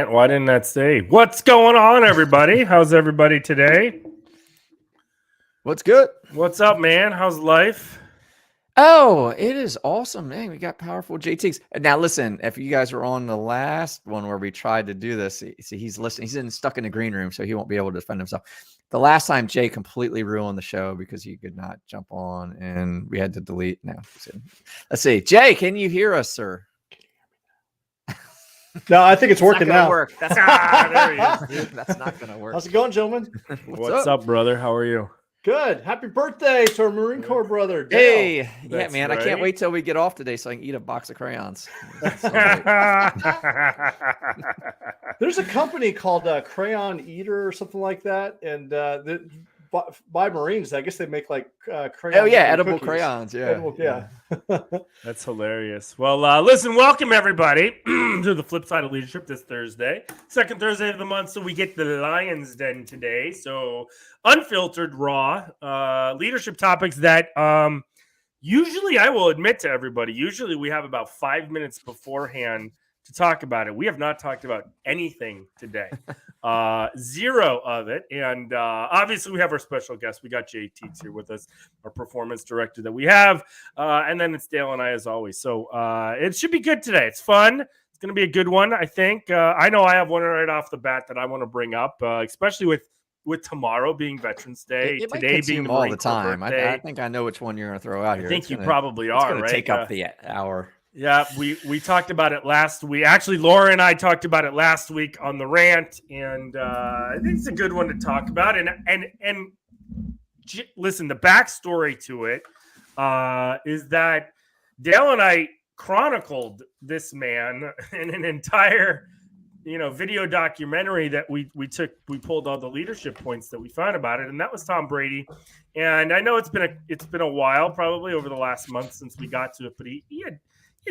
Grant. Why didn't that say? What's going on, everybody? How's everybody today? What's good? What's up, man? How's life? Oh, it is awesome, man. We got powerful JTs. Now, listen, if you guys were on the last one where we tried to do this, see, he's listening. He's stuck in the green room, so he won't be able to defend himself. The last time, Jay completely ruined the show because he could not jump on, and we had to delete. Now, let's see. Jay, can you hear us, sir? No, I think it's working now. Work. That's there he is. That's not going to work. How's it going, gentlemen? What's up, brother? How are you? Good. Happy birthday to our Marine Corps brother, Dale. Hey, yeah, That's man. right. I can't wait till we get off today so I can eat a box of crayons. There's a company called Crayon Eater or something like that, and by Marines, I guess they make like crayons. Oh yeah, edible cookies. Crayons. Yeah, Edible, yeah. That's hilarious. Well, listen, welcome everybody to the Flipside of Leadership this Thursday, second Thursday of the month. So we get the Lion's Den today. So unfiltered, raw leadership topics that usually, I will admit to everybody, usually we have about 5 minutes beforehand to talk about it. We have not talked about anything today. Zero of it. And obviously we have our special guest. We got Jay Teagues here with us, our performance director that we have. And then it's Dale and I as always. So it should be good today. It's fun. It's going to be a good one, I think. I know I have one right off the bat that I want to bring up, especially with tomorrow being Veterans Day, it today being all the time. I think I know which one you're going to throw out here. I think you probably are. It's going right? to take up the hour. Yeah, we talked about it last week. Actually, Laura and I talked about it last week on the rant, and I think it's a good one to talk about. And listen, the backstory to it is that Dale and I chronicled this man in an entire video documentary that we pulled all the leadership points that we found about it, and that was Tom Brady. And I know it's been a while, probably over the last month since we got to it, but he had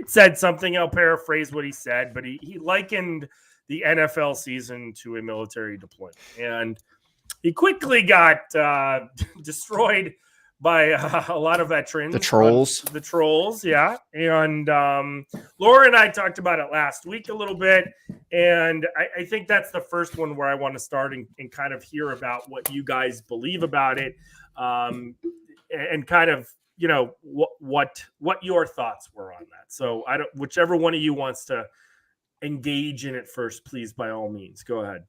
said something. I'll paraphrase what he said, but he likened the NFL season to a military deployment, and he quickly got destroyed by a lot of veterans. The trolls, yeah. And Laura and I talked about it last week a little bit, and I think that's the first one where I want to start and kind of hear about what you guys believe about it, and kind of what your thoughts were on that. So whichever one of you wants to engage in it first, please, by all means, go ahead.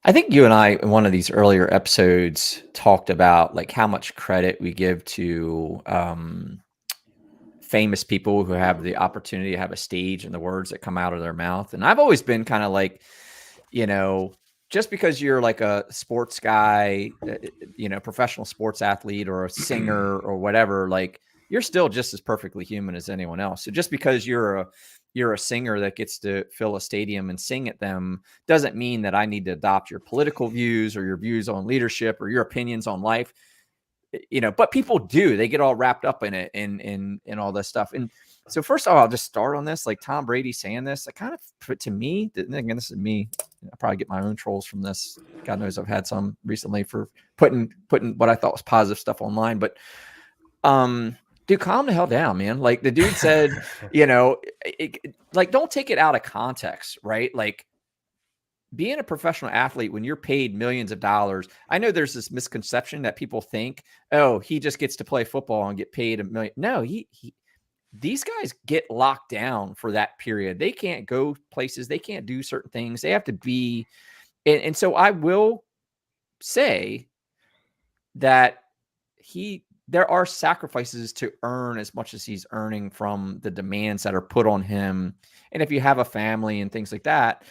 I think you and I, in one of these earlier episodes, talked about like how much credit we give to famous people who have the opportunity to have a stage and the words that come out of their mouth. And I've always been kind of like, just because you're like a sports guy, professional sports athlete or a singer or whatever, like you're still just as perfectly human as anyone else. So just because you're a singer that gets to fill a stadium and sing at them doesn't mean that I need to adopt your political views or your views on leadership or your opinions on life. But people do. They get all wrapped up in it and all this stuff. And so first of all, I'll just start on this. Like Tom Brady saying this, I kind of, to me, again, this is me. I probably get my own trolls from this. God knows I've had some recently for putting what I thought was positive stuff online. But dude, calm the hell down, man. Like the dude said, like don't take it out of context, right? Like being a professional athlete when you're paid millions of dollars. I know there's this misconception that people think, oh, he just gets to play football and get paid $1 million. No, these guys get locked down for that period. They can't go places. They can't do certain things. They have to be. And so I will say that there are sacrifices to earn as much as he's earning from the demands that are put on him. And if you have a family and things like that,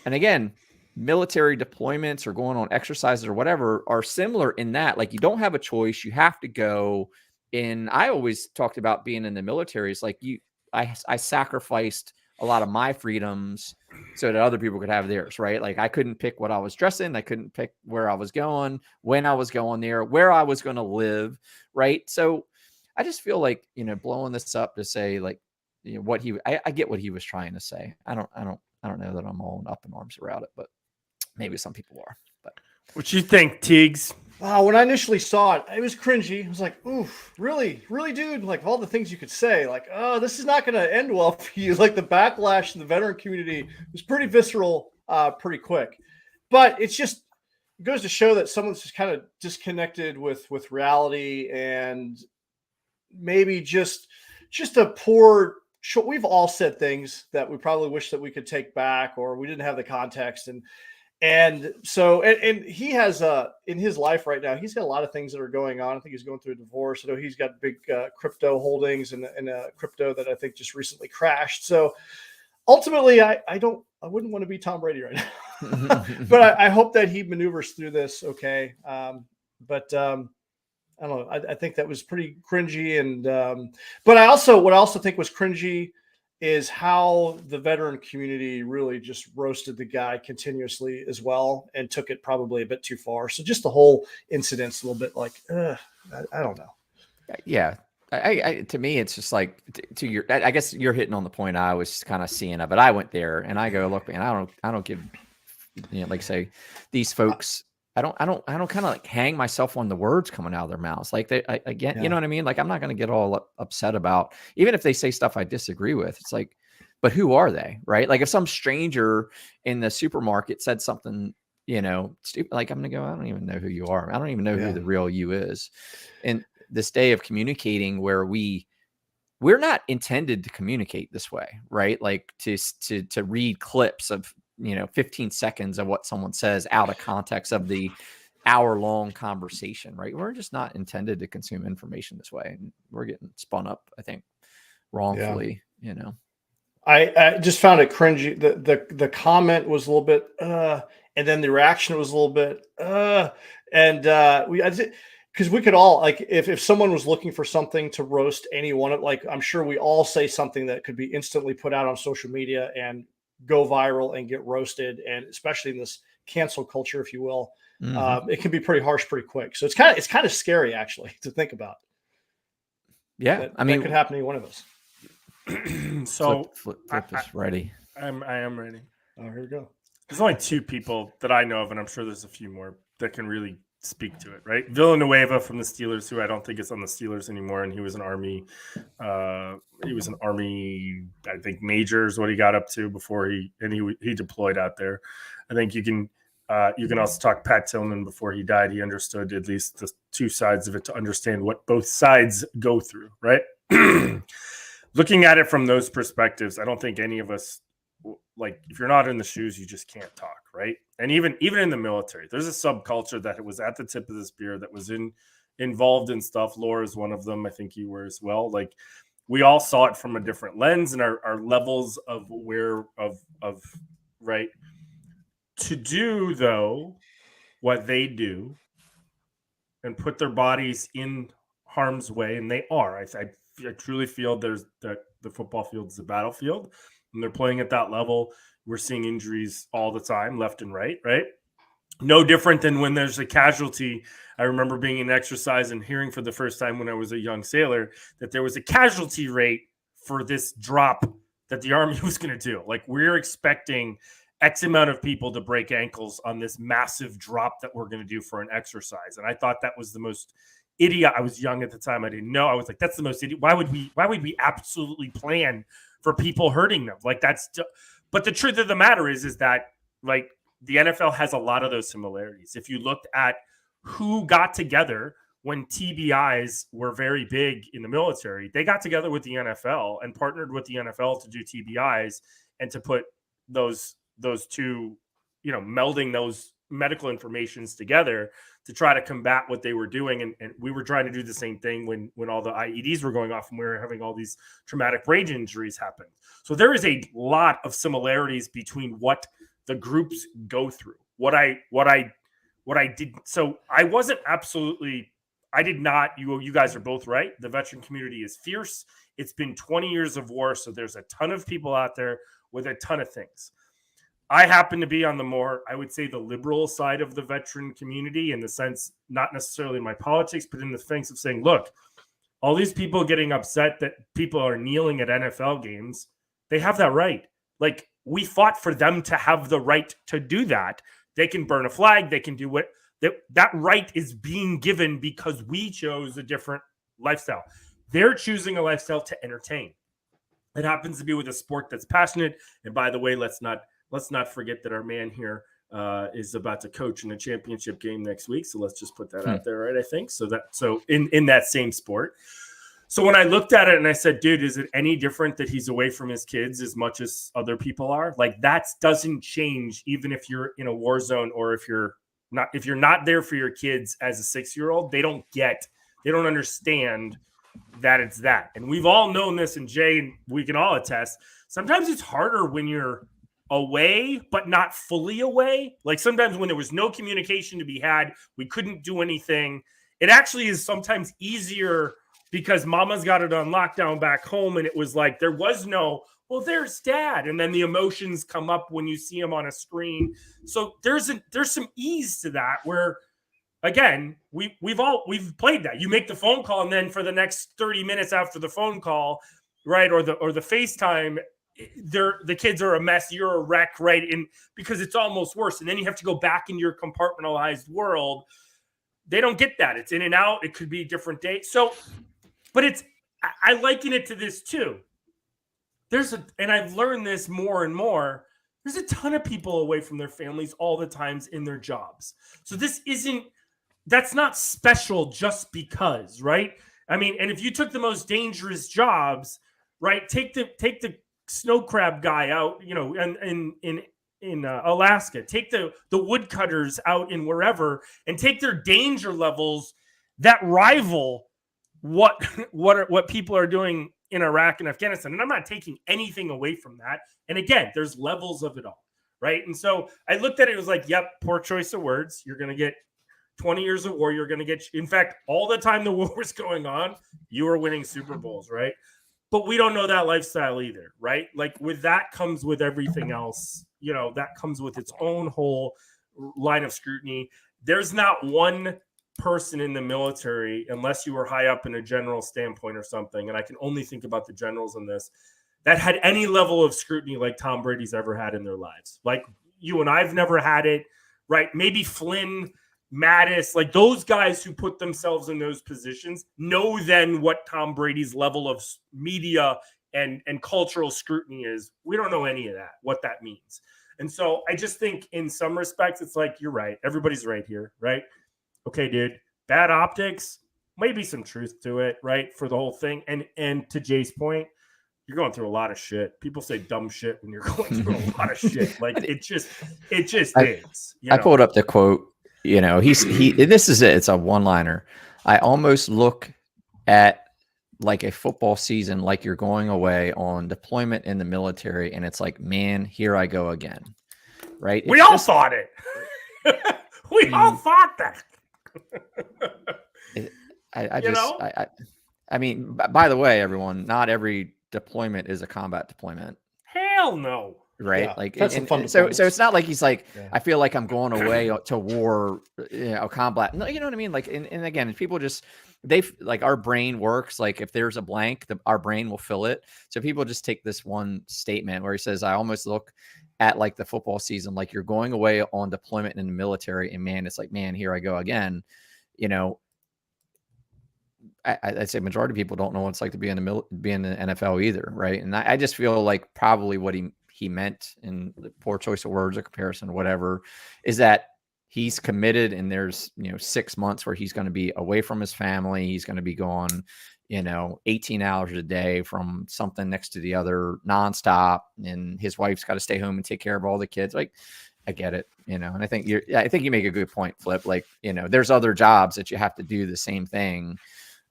and again, military deployments or going on exercises or whatever are similar in that, like you don't have a choice. You have to go. And I always talked about being in the military. It's like I sacrificed a lot of my freedoms so that other people could have theirs, right? Like I couldn't pick what I was dressing. I couldn't pick where I was going, when I was going there, where I was going to live, right? So I just feel like, blowing this up to say like, I get what he was trying to say. I don't know that I'm all up in arms around it, but maybe some people are. But what you think, Teagues? When I initially saw it, it was cringy. I was like, oof, really, really, dude? Like all the things you could say, like, oh, this is not going to end well for you. Like the backlash in the veteran community was pretty visceral, pretty quick. But it goes to show that someone's just kind of disconnected with reality, and maybe just a poor. We've all said things that we probably wish that we could take back, or we didn't have the context. And so, and he has in his life right now, he's got a lot of things that are going on. I think he's going through a divorce. I know he's got big crypto holdings and a crypto that I think just recently crashed. So ultimately, I wouldn't want to be Tom Brady right now, but I hope that he maneuvers through this okay. But I don't know. I think that was pretty cringy, and but what I also think was cringy is how the veteran community really just roasted the guy continuously as well, and took it probably a bit too far. So just the whole incident's a little bit like, I don't know. Yeah. I to me, it's just like I guess you're hitting on the point I was kind of seeing of it. I went there and I go, look, man, I don't give, like say these folks, I don't kind of like hang myself on the words coming out of their mouths. Like again, you know what I mean? Like I'm not going to get all upset about, even if they say stuff I disagree with. It's like, but who are they? Right. Like if some stranger in the supermarket said something, stupid, like I'm going to go, I don't even know who you are. I don't even know who the real you is. And this day of communicating where we're not intended to communicate this way, right? Like to read clips of, 15 seconds of what someone says out of context of the hour-long conversation, right? We're just not intended to consume information this way. And we're getting spun up, I think, wrongfully, I just found it cringy. The comment was a little bit, and then the reaction was a little bit, because we could all, like, if someone was looking for something to roast anyone, like I'm sure we all say something that could be instantly put out on social media and go viral and get roasted, and especially in this cancel culture, if you will, it can be pretty harsh pretty quick. So it's kind of scary actually to think about. Yeah, I mean, that could happen to any one of us. So Flip is ready. I am ready. Oh, here we go. There's only two people that I know of, and I'm sure there's a few more that can really speak to it, right? Villanueva from the Steelers, who I don't think is on the Steelers anymore, and he was an Army, I think major is what he got up to before he deployed out there. I think you can also talk Pat Tillman. Before he died, he understood at least the two sides of it to understand what both sides go through, right? Looking at it from those perspectives, I don't think any of us, like, if you're not in the shoes, you just can't talk, right? And even in the military, there's a subculture that was at the tip of the spear that was involved in stuff. Laura is one of them. I think you were as well. Like, we all saw it from a different lens, and our levels of right. To do, though, what they do and put their bodies in harm's way, and they are. I truly feel there's the football field is a battlefield, and they're playing at that level. We're seeing injuries all the time, left and right? No different than when there's a casualty. I remember being in exercise and hearing for the first time when I was a young sailor that there was a casualty rate for this drop that the Army was going to do. Like, we're expecting X amount of people to break ankles on this massive drop that we're going to do for an exercise. And I thought that was the most idiot. I was young at the time. I didn't know. I was like, that's the most idiot. Why would we absolutely plan for people hurting them? Like, but the truth of the matter is that, like, the NFL has a lot of those similarities. If you looked at who got together when TBIs were very big in the military, they got together with the NFL and partnered with the NFL to do TBIs and to put those two, melding those medical informations together to try to combat what they were doing. And we were trying to do the same thing when all the IEDs were going off and we were having all these traumatic brain injuries happen. So there is a lot of similarities between what the groups go through. What I did. So I did not, you guys are both right. The veteran community is fierce. It's been 20 years of war. So there's a ton of people out there with a ton of things. I happen to be on the more, I would say, the liberal side of the veteran community, in the sense, not necessarily in my politics, but in the sense of saying, look, all these people getting upset that people are kneeling at NFL games, they have that right. Like, we fought for them to have the right to do that. They can burn a flag. They can do what, That right is being given because we chose a different lifestyle. They're choosing a lifestyle to entertain. It happens to be with a sport that's passionate. And by the way, let's not forget that our man here is about to coach in a championship game next week. So let's just put that out there, right? I think so. In that same sport. So when I looked at it and I said, dude, is it any different that he's away from his kids as much as other people are? Like, that doesn't change even if you're in a war zone, or if you're not there for your kids as a 6-year-old. They don't understand that it's that. And we've all known this, and Jay, we can all attest. Sometimes it's harder when you're away, but not fully away. Like, sometimes when there was no communication to be had, we couldn't do anything. It actually is sometimes easier because mama's got it on lockdown back home. And it was like, there was no, well, there's dad. And then the emotions come up when you see him on a screen. So there's some ease to that where, again, we've played that. You make the phone call, and then for the next 30 minutes after the phone call, right, or the FaceTime, the kids are a mess. You're a wreck, right? And because it's almost worse. And then you have to go back into your compartmentalized world. They don't get that. It's in and out. It could be a different day. So, but I liken it to this too. And I've learned this more and more. There's a ton of people away from their families all the times in their jobs. So that's not special just because, right? I mean, and if you took the most dangerous jobs, right? Take the snow crab guy out, in Alaska. Take the woodcutters out in wherever, and take their danger levels that rival what people are doing in Iraq and Afghanistan. And I'm not taking anything away from that. And again, there's levels of it all, right? And so I looked at it, it was like, yep, poor choice of words. You're going to get 20 years of war. You're going to get, in fact, all the time the war was going on, you were winning Super Bowls, right? But we don't know that lifestyle either, right? Like, with that comes with everything else, that comes with its own whole line of scrutiny. There's not one person in the military, unless you were high up in a general standpoint or something, and I can only think about the generals in this, that had any level of scrutiny like Tom Brady's ever had in their lives. Like, you and I've never had it, right? Maybe Flynn, Mattis, like those guys who put themselves in those positions know then what Tom Brady's level of media and cultural scrutiny is. We don't know any of that, what that means. And so I just think in some respects, it's like, you're right. Everybody's right here, right? Okay, dude, bad optics, maybe some truth to it, right? For the whole thing. And to Jay's point, you're going through a lot of shit. People say dumb shit when you're going through a lot of shit. Like, it just is. I pulled up the quote. This is it. It's a one-liner. I almost look at like a football season like you're going away on deployment in the military, and it's like, man, here I go again. Right? We all thought it. We all thought that. I mean, by the way, everyone, not every deployment is a combat deployment. Hell no. Right. Yeah, like, that's so it's not like he's like, I feel like I'm going away to war, combat. No, you know what I mean? Like, and again, people just, like, our brain works. Like, if there's a blank, our brain will fill it. So people just take this one statement where he says, I almost look at like the football season, like you're going away on deployment in the military, and man, it's like, man, here I go again. I'd say majority of people don't know what it's like to be in the NFL either, right? And I just feel like probably what he meant, in the poor choice of words or comparison or whatever, is that he's committed, and there's 6 months where he's going to be away from his family. He's going to be gone 18 hours a day from something next to the other nonstop. And his wife's got to stay home and take care of all the kids. Like, I get it, and I think you make a good point, Flip. Like, there's other jobs that you have to do the same thing.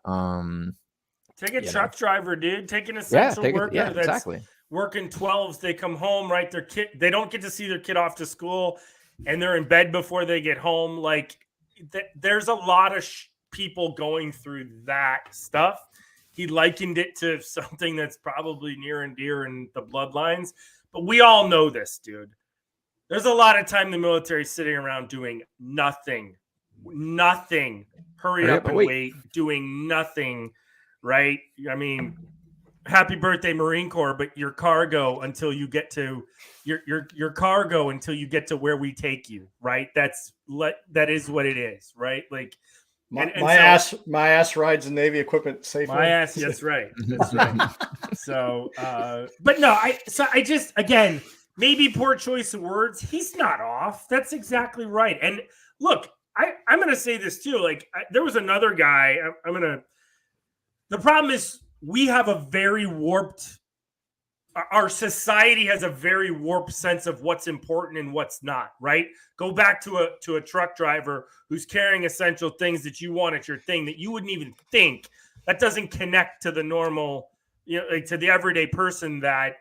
Take a truck driver, dude. Take an essential worker that's exactly working 12s. They come home, right? They don't get to see their kid off to school, and they're in bed before they get home. Like, there's a lot of people going through that stuff. He likened it to something that's probably near and dear in the bloodlines, but we all know this, dude. There's a lot of time the military is sitting around doing nothing. Hurry up and wait, doing nothing, right? I mean, happy birthday Marine Corps, but your cargo until you get to your cargo until you get to where we take you, right? That is what it is, right? Like My ass rides the Navy equipment safely. my ass, that's right. That's right. So but no, I just, again, maybe poor choice of words. He's not off. That's exactly right. And look, I'm gonna say this too. Like there was another guy. The problem is we have a very warped, our society has a very warped sense of what's important and what's not, right? Go back to a truck driver who's carrying essential things that you want at your thing that you wouldn't even think. That doesn't connect to the normal, like to the everyday person that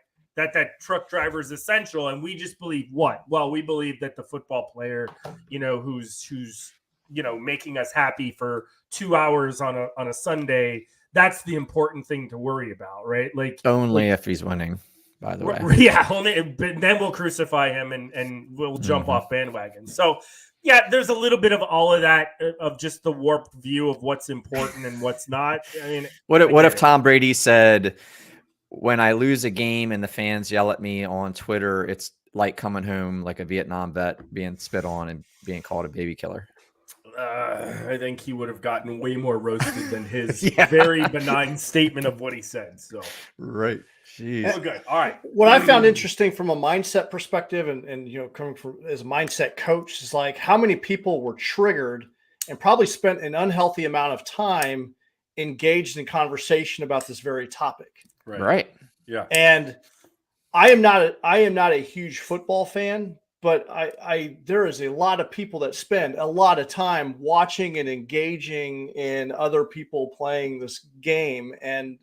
truck driver is essential. And we just believe what? Well, we believe that the football player, who's making us happy for 2 hours on a Sunday, that's the important thing to worry about, right? Like only if he's winning, by the way. Yeah, only, but then we'll crucify him and we'll jump off bandwagons. So yeah, there's a little bit of all of that, of just the warped view of what's important and what's not. I mean, what if Tom Brady said, when I lose a game and the fans yell at me on Twitter, it's like coming home like a Vietnam vet being spit on and being called a baby killer? I think he would have gotten way more roasted than his very benign statement of what he said. So right. Jeez. Oh, good. All right. What I found interesting from a mindset perspective and coming from as a mindset coach is like how many people were triggered and probably spent an unhealthy amount of time engaged in conversation about this very topic. Right. Yeah. And I am not a huge football fan, but there is a lot of people that spend a lot of time watching and engaging in other people playing this game. And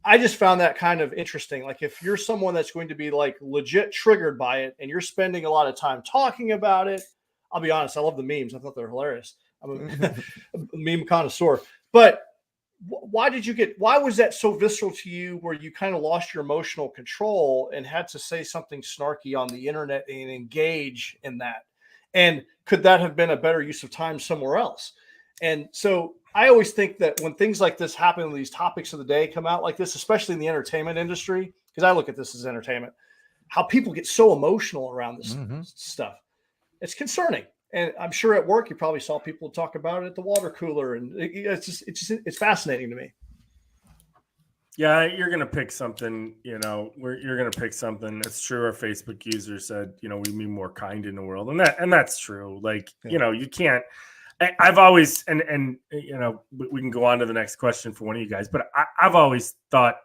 I just found that kind of interesting. Like if you're someone that's going to be like legit triggered by it and you're spending a lot of time talking about it, I'll be honest, I love the memes. I thought they're hilarious. I'm a meme connoisseur, but why was that so visceral to you where you kind of lost your emotional control and had to say something snarky on the internet and engage in that? And could that have been a better use of time somewhere else? And so I always think that when things like this happen, these topics of the day come out like this, especially in the entertainment industry, because I look at this as entertainment, how people get so emotional around this stuff. It's concerning. And I'm sure at work, you probably saw people talk about it at the water cooler. And it's fascinating to me. Yeah, you're going to pick something, you're going to pick something. It's true. Our Facebook user said, we be more kind in the world. And that's true. Like, you can't, I've always, and we can go on to the next question for one of you guys, but I've always thought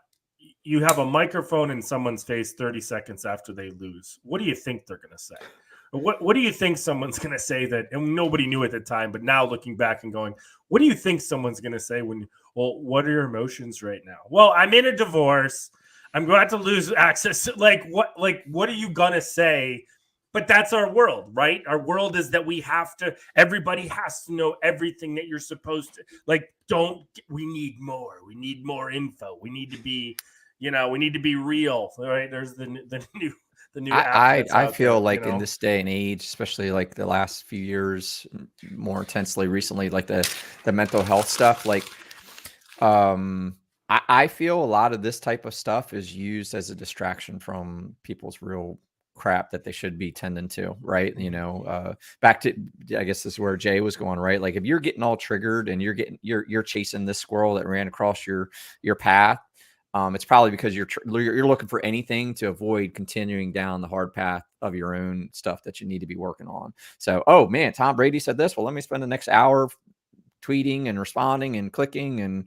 you have a microphone in someone's face 30 seconds after they lose. What do you think they're going to say? What do you think someone's going to say that, and nobody knew at the time, but now looking back and going, what do you think someone's going to say what are your emotions right now? Well, I'm in a divorce. I'm going to lose access. What are you going to say? But that's our world, right? Our world is that everybody has to know everything that you're supposed to, we need more. We need more info. We need to be, we need to be real, right? There's the new I feel like in this day and age, especially like the last few years, more intensely recently, like the mental health stuff, I feel a lot of this type of stuff is used as a distraction from people's real crap that they should be tending to, right? Back to, I guess this is where Jay was going, right? Like if you're getting all triggered and you're chasing this squirrel that ran across your path, it's probably because you're looking for anything to avoid continuing down the hard path of your own stuff that you need to be working on. So, oh man, Tom Brady said this. Well, let me spend the next hour tweeting and responding and clicking and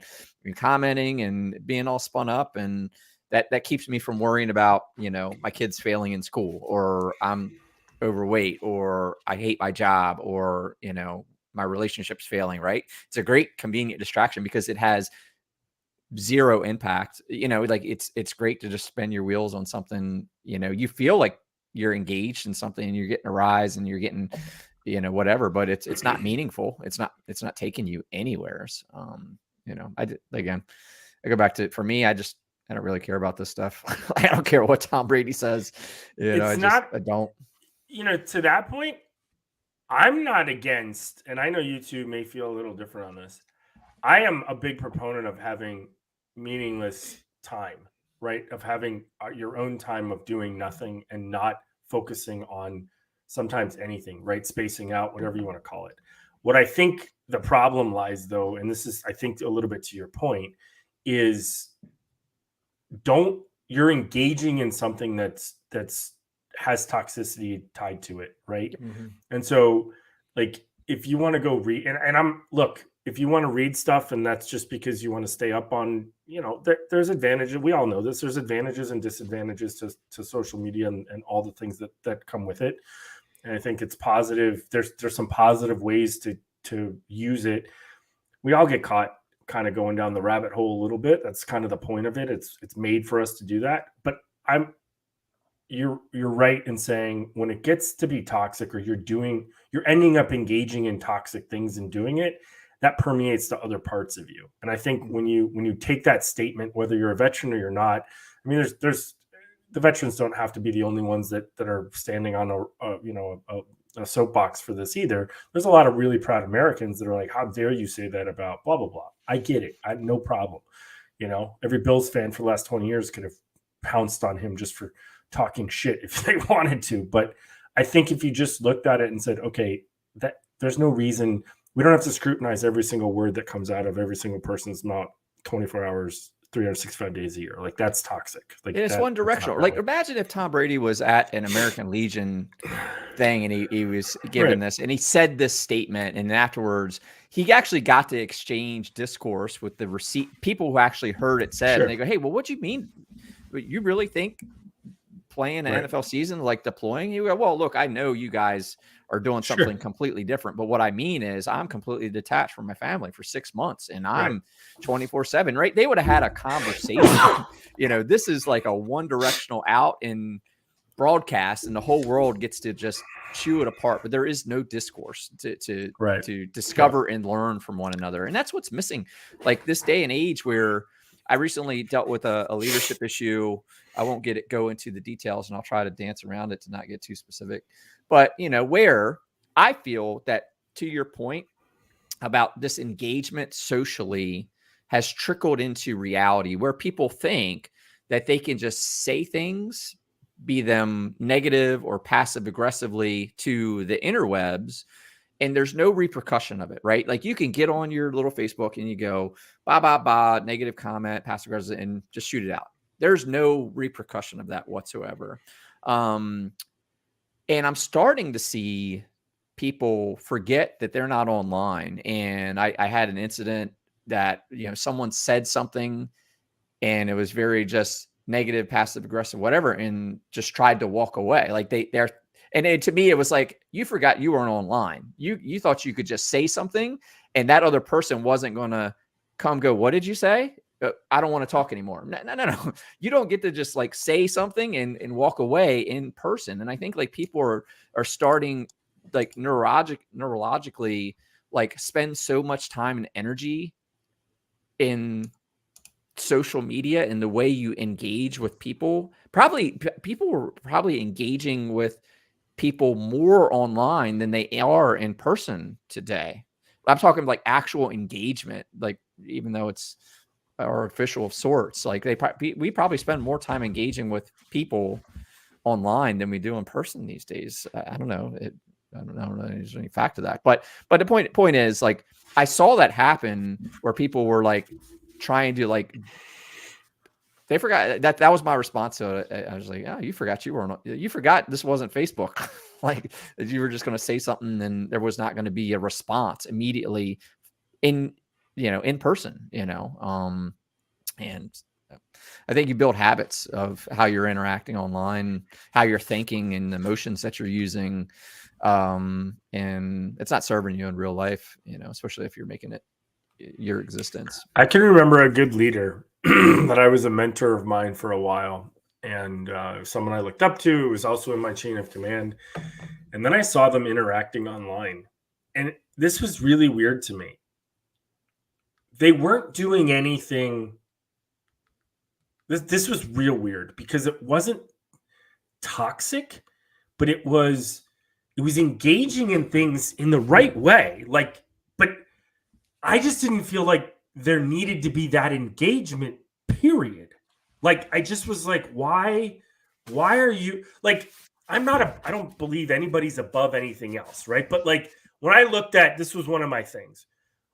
commenting and being all spun up. And that keeps me from worrying about, my kids failing in school, or I'm overweight, or I hate my job, or, my relationship's failing, right? It's a great convenient distraction because it has zero impact. It's great to just spin your wheels on something. You feel like you're engaged in something and you're getting a rise and you're getting whatever, but it's not meaningful. It's not taking you anywhere. I go back to, for me, I don't really care about this stuff. I don't care what Tom Brady says. I don't. To that point, I'm not against, and I know you two may feel a little different on this. I am a big proponent of having meaningless time, right? Of having your own time of doing nothing and not focusing on sometimes anything, right? Spacing out, whatever you want to call it. What I think the problem lies, though, and this is, I think, a little bit to your point, is you're engaging in something that's has toxicity tied to it, right? Mm-hmm. And so, like, if you want to go read, and if you want to read stuff and that's just because you want to stay up on, there's advantages. We all know this. There's advantages and disadvantages to social media and all the things that come with it. And I think it's positive. There's some positive ways to use it. We all get caught kind of going down the rabbit hole a little bit. That's kind of the point of it. It's made for us to do that. But you're right in saying when it gets to be toxic, or you're ending up engaging in toxic things and doing it, that permeates to other parts of you. And I think when you take that statement, whether you're a veteran or you're not, I mean, there's the veterans don't have to be the only ones that are standing on a soapbox for this either. There's a lot of really proud Americans that are like, how dare you say that about blah, blah, blah. I get it. I have no problem. Every Bills fan for the last 20 years could have pounced on him just for talking shit if they wanted to. But I think if you just looked at it and said, okay, that there's no reason, we don't have to scrutinize every single word that comes out of every single person's mouth 24 hours, 365 days a year. Like, that's toxic. Like, it's one directional. Right. Like, imagine if Tom Brady was at an American Legion thing and he was given this and he said this statement, and afterwards he actually got to exchange discourse with the people who actually heard it said. Sure. And they go, hey, well, what do you mean? You really think playing an NFL season, like deploying? You go, well, look, I know you guys are doing something completely different, but what I mean is I'm completely detached from my family for 6 months and I'm 24/7, right? They would have had a conversation. This is like a one directional out in broadcast and the whole world gets to just chew it apart, but there is no discourse to discover and learn from one another. And that's what's missing. Like this day and age where I recently dealt with a leadership issue. I won't go into the details, and I'll try to dance around it to not get too specific. But, where I feel that, to your point about this engagement socially has trickled into reality where people think that they can just say things, be them negative or passive aggressively to the interwebs, and there's no repercussion of it, right? Like you can get on your little Facebook and you go, negative comment, passive aggressive, and just shoot it out. There's no repercussion of that whatsoever. And I'm starting to see people forget that they're not online. And I had an incident that, someone said something and it was very just negative, passive aggressive, whatever, and just tried to walk away. Like to me, it was like, you forgot you weren't online. You thought you could just say something and that other person wasn't going to come go, what did you say? I don't want to talk anymore. No. You don't get to just like say something and walk away in person. And I think like people are starting like neurologically, like spend so much time and energy in social media and the way you engage with people. People were probably engaging with people more online than they are in person today. I'm talking like actual engagement, like even though it's artificial of sorts, like we probably spend more time engaging with people online than we do in person these days. I don't know. I don't know if there's any fact to that, but the point is, like, I saw that happen where people were like trying to like, they forgot that was my response to it. I was like, oh, you forgot this wasn't Facebook. Like you were just going to say something and there was not going to be a response immediately in person, and I think you build habits of how you're interacting online, how you're thinking and the emotions that you're using. And it's not serving you in real life, especially if you're making it your existence. I can remember a good leader that I was a mentor of mine for a while, and someone I looked up to, who was also in my chain of command. And then I saw them interacting online, and this was really weird to me. They weren't doing anything. This was real weird because it wasn't toxic, but it was engaging in things in the right way. Like, but I just didn't feel like there needed to be that engagement, period. Like, I just was like, why are you like, I don't believe anybody's above anything else, right? But like, when I looked at, this was one of my things.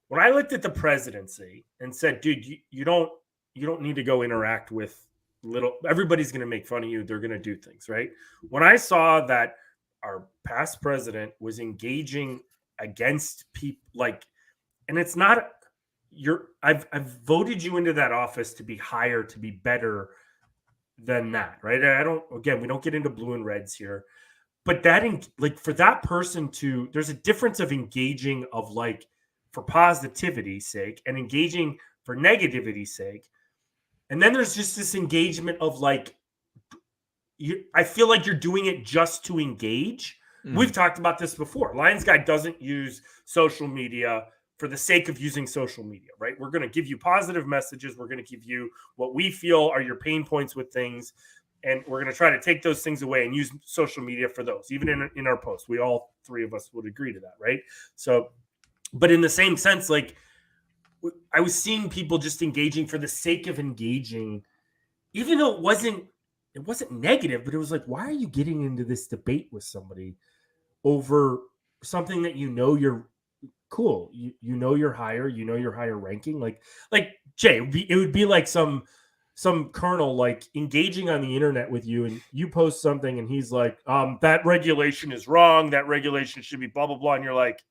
When I looked at the presidency and said, dude, you don't need to go interact with everybody's going to make fun of you. They're going to do things, right? When I saw that our past president was engaging against people, like, and it's not, I've voted you into that office to be higher, to be better than that, right? We don't get into blue and reds here, but like, for that person to, there's a difference of engaging of like for positivity's sake and engaging for negativity's sake. And then there's just this engagement of like, I feel like you're doing it just to engage. We've talked about this before. Lions Guy doesn't use social media for the sake of using social media, right? We're going to give you positive messages. We're going to give you what we feel are your pain points with things. And we're going to try to take those things away and use social media for those, even in our posts. We all three of us would agree to that, right? So, but in the same sense, like, I was seeing people just engaging for the sake of engaging, even though it wasn't negative, but it was like, why are you getting into this debate with somebody over something that you're cool? You know you're higher, you're higher ranking. Like Jay, it would be like some colonel like engaging on the internet with you, and you post something and he's like, that regulation is wrong, that regulation should be blah blah blah, and you're like,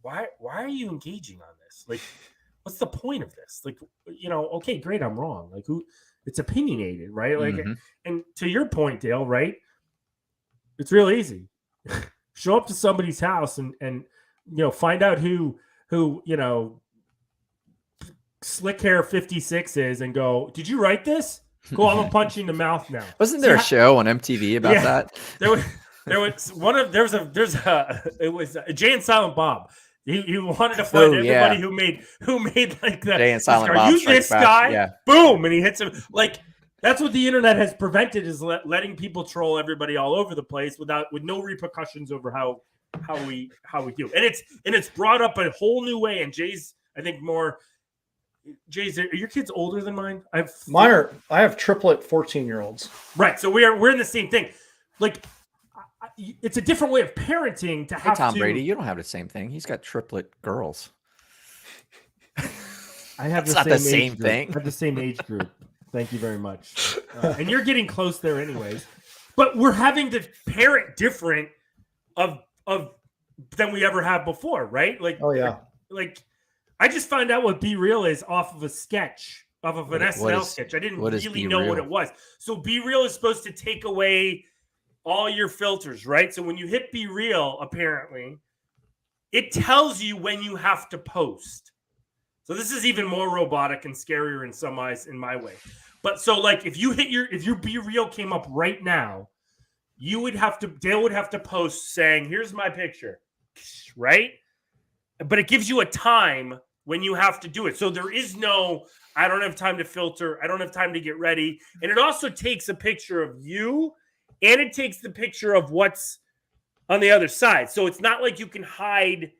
why are you engaging on this? Like, what's the point of this? Like, okay, great, I'm wrong. Like, it's opinionated, right? Like, and to your point, Dale, right? It's real easy. Show up to somebody's house and find out who slick hair 56 is, and go, did you write this? Cool, I'm gonna punch you in the mouth now. Wasn't there a show on MTV about that? It was Jay and Silent Bob. He wanted to find everybody who made like that. Jay and Silent Bob. Are you this guy? Yeah. Boom, and he hits him. Like, that's what the internet has prevented, is letting people troll everybody all over the place with no repercussions over how we do. And it's brought up a whole new way. And Jay's, I think, more. Jay's, are your kids older than mine? I have triplet 14-year-olds. Right. So we're in the same thing. Like, it's a different way of parenting to have Tom Brady, you don't have the same thing. He's got triplet girls. I have the same thing. I have the same age group. Thank you very much. And you're getting close there anyways. But we're having to parent different of than we ever have before, right? Like, oh yeah. Like, I just found out what Be Real is off of a sketch, off of an SNL sketch. I didn't really know what it was. So Be Real is supposed to take away all your filters, right? So when you hit Be Real, apparently, it tells you when you have to post. So this is even more robotic and scarier in some eyes, in my way. But so, like, if your Be Real came up right now, Dale would have to post saying, here's my picture, right? But it gives you a time when you have to do it. So there is no, I don't have time to filter, I don't have time to get ready. And it also takes a picture of you, and it takes the picture of what's on the other side. So it's not like you can hide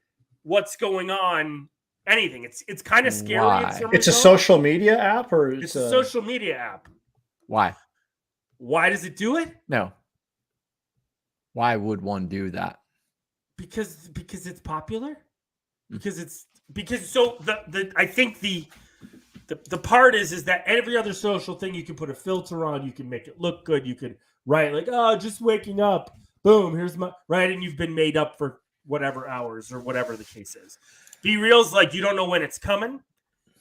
what's going on, anything. It's kind of scary. Why? It's a social media app, or it's a social media app. Why? Why does it do it? No. Why would one do that? Because it's popular. So I think the part is that every other social thing you can put a filter on, you can make it look good, you could write like, oh, just waking up, boom, here's my right, and you've been made up for whatever hours or whatever the case is. Be Real's like, you don't know when it's coming,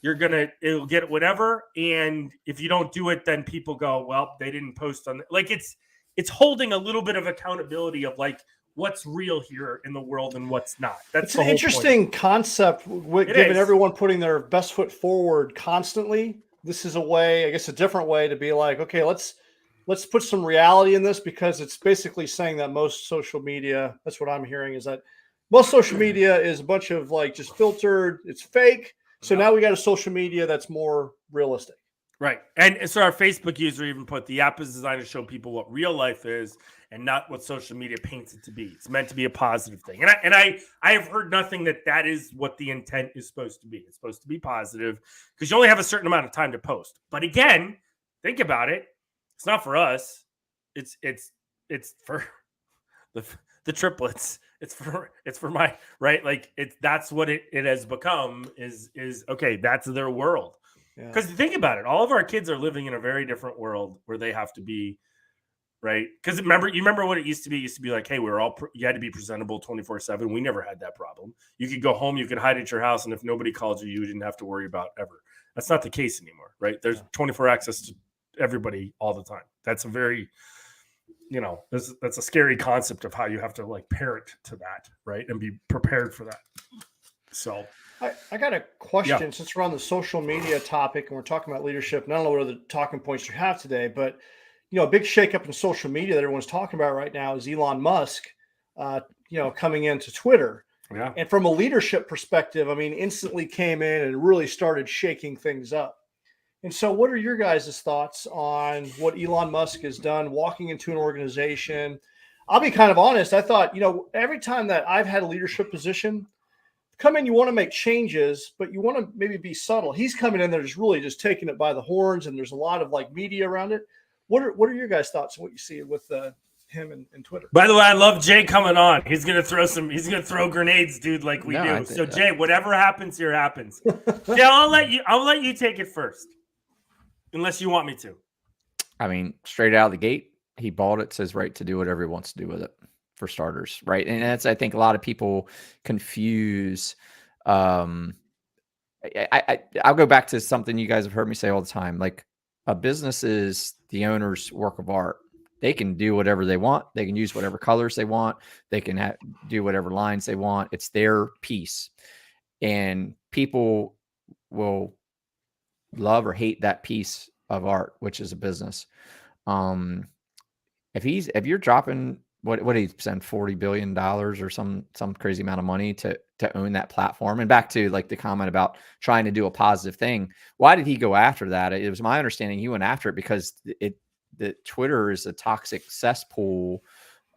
it'll get it whatever, and if you don't do it, then people go, well, they didn't post on like, it's holding a little bit of accountability of like what's real here in the world and what's not. That's an interesting concept, given everyone putting their best foot forward constantly. This is a way, I guess, a different way to be like, okay, let's put some reality in this, because it's basically saying that most social media, that's what I'm hearing, is that most social media is a bunch of like just filtered, it's fake. So now we got a social media that's more realistic. Right. And so our Facebook user even put, the app is designed to show people what real life is and not what social media paints it to be. It's meant to be a positive thing. And I have heard nothing that is what the intent is supposed to be. It's supposed to be positive because you only have a certain amount of time to post. But again, think about it. It's not for us. It's for the triplets. It's for my right. Like that's what it has become is okay. That's their world. Because think about it, all of our kids are living in a very different world where they have to be right. Because you remember what it used to be? It used to be like, hey, you had to be presentable 24/7. We never had that problem. You could go home, you could hide at your house, and if nobody called you, you didn't have to worry about ever. That's not the case anymore, right? There's 24 access to everybody all the time. That's a very, that's a scary concept of how you have to like parent to that, right? And be prepared for that. So I got a question since we're on the social media topic and we're talking about leadership. And I don't know what other talking points you have today, but a big shakeup in social media that everyone's talking about right now is Elon Musk, coming into Twitter. Yeah. And from a leadership perspective, I mean, instantly came in and really started shaking things up. And so what are your guys' thoughts on what Elon Musk has done walking into an organization? I'll be kind of honest. I thought, every time that I've had a leadership position, come in, you want to make changes, but you want to maybe be subtle. He's coming in there just taking it by the horns, and there's a lot of like media around it. What are your guys' thoughts on what you see with him and Twitter? By the way, I love Jay coming on. He's gonna throw grenades, dude, like we do. So Jay, whatever happens here happens. Yeah, I'll let you take it first. Unless you want me to. I mean, straight out of the gate, he bought it. It's his right to do whatever he wants to do with it, for starters, right? And I think a lot of people confuse. I'll go back to something you guys have heard me say all the time. Like, a business is the owner's work of art. They can do whatever they want. They can use whatever colors they want. They can do whatever lines they want. It's their piece. And people will love or hate that piece of art, which is a business. If you're dropping what did he spend $40 billion or some crazy amount of money to own that platform? And back to like the comment about trying to do a positive thing. Why did he go after that? It was my understanding he went after it because the Twitter is a toxic cesspool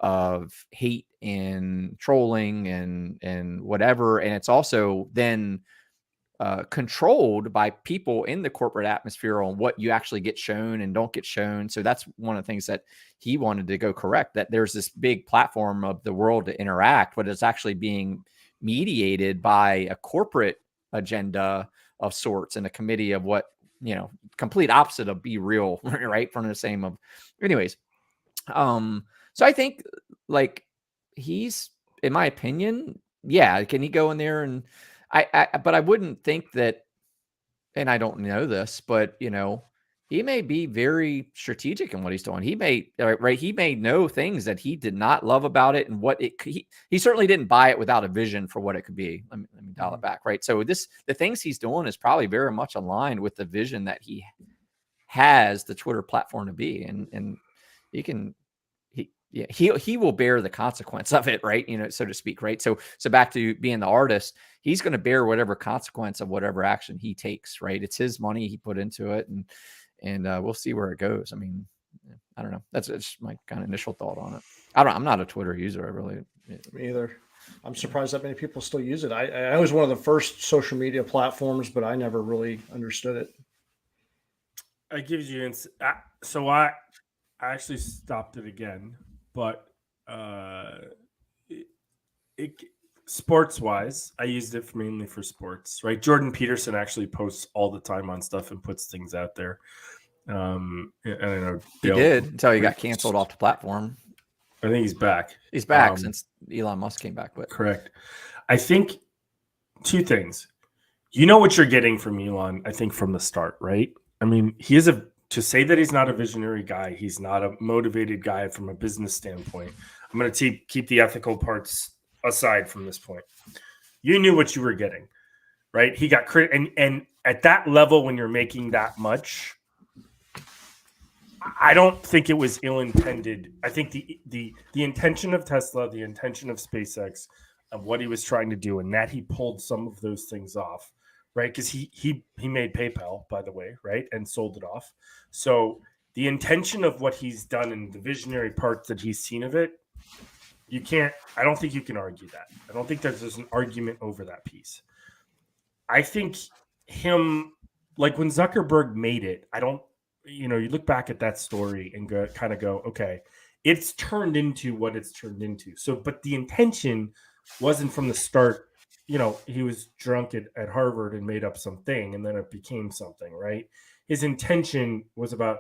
of hate and trolling and whatever. And it's also then controlled by people in the corporate atmosphere on what you actually get shown and don't get shown. So that's one of the things that he wanted to go correct, that there's this big platform of the world to interact, but it's actually being mediated by a corporate agenda of sorts and a committee of what, complete opposite of Be Real, right? From the same of anyways. So I think like he's, in my opinion, can he go in there and but I wouldn't think that, and I don't know this, but he may be very strategic in what he's doing. He may know things that he did not love about it, and he certainly didn't buy it without a vision for what it could be. Let me dial it back, right? So the things he's doing is probably very much aligned with the vision that he has the Twitter platform to be, and he will bear the consequence of it, right? So to speak, right? So back to being the artist, he's going to bear whatever consequence of whatever action he takes, right? It's his money he put into it, and we'll see where it goes. I mean, I don't know. That's just my kind of initial thought on it. I'm not a Twitter user. I really. Me either. I'm surprised that many people still use it. I was one of the first social media platforms, but I never really understood it. It gives you so I actually stopped it again. But sports wise, I used it mainly for sports, right? Jordan Peterson actually posts all the time on stuff and puts things out there. I don't know. He did until he got canceled off the platform. I think he's back. He's back since Elon Musk came back. But correct. I think two things. You know what you're getting from Elon, I think, from the start, right? I mean, to say that he's not a visionary guy, he's not a motivated guy from a business standpoint. I'm going to keep the ethical parts aside from this point. You knew what you were getting, right? He got and at that level, when you're making that much, I don't think it was ill-intended. I think the intention of Tesla, the intention of SpaceX, of what he was trying to do, and that he pulled some of those things off. Right, because he made PayPal, by the way, right, and sold it off. So the intention of what he's done and the visionary parts that he's seen of it, I don't think you can argue that. I don't think there's an argument over that piece. I think like when Zuckerberg made it, you look back at that story and kind of go, okay, it's turned into what it's turned into. So, but the intention wasn't from the start. He was drunk at Harvard and made up something, and then it became something, right? His intention was about,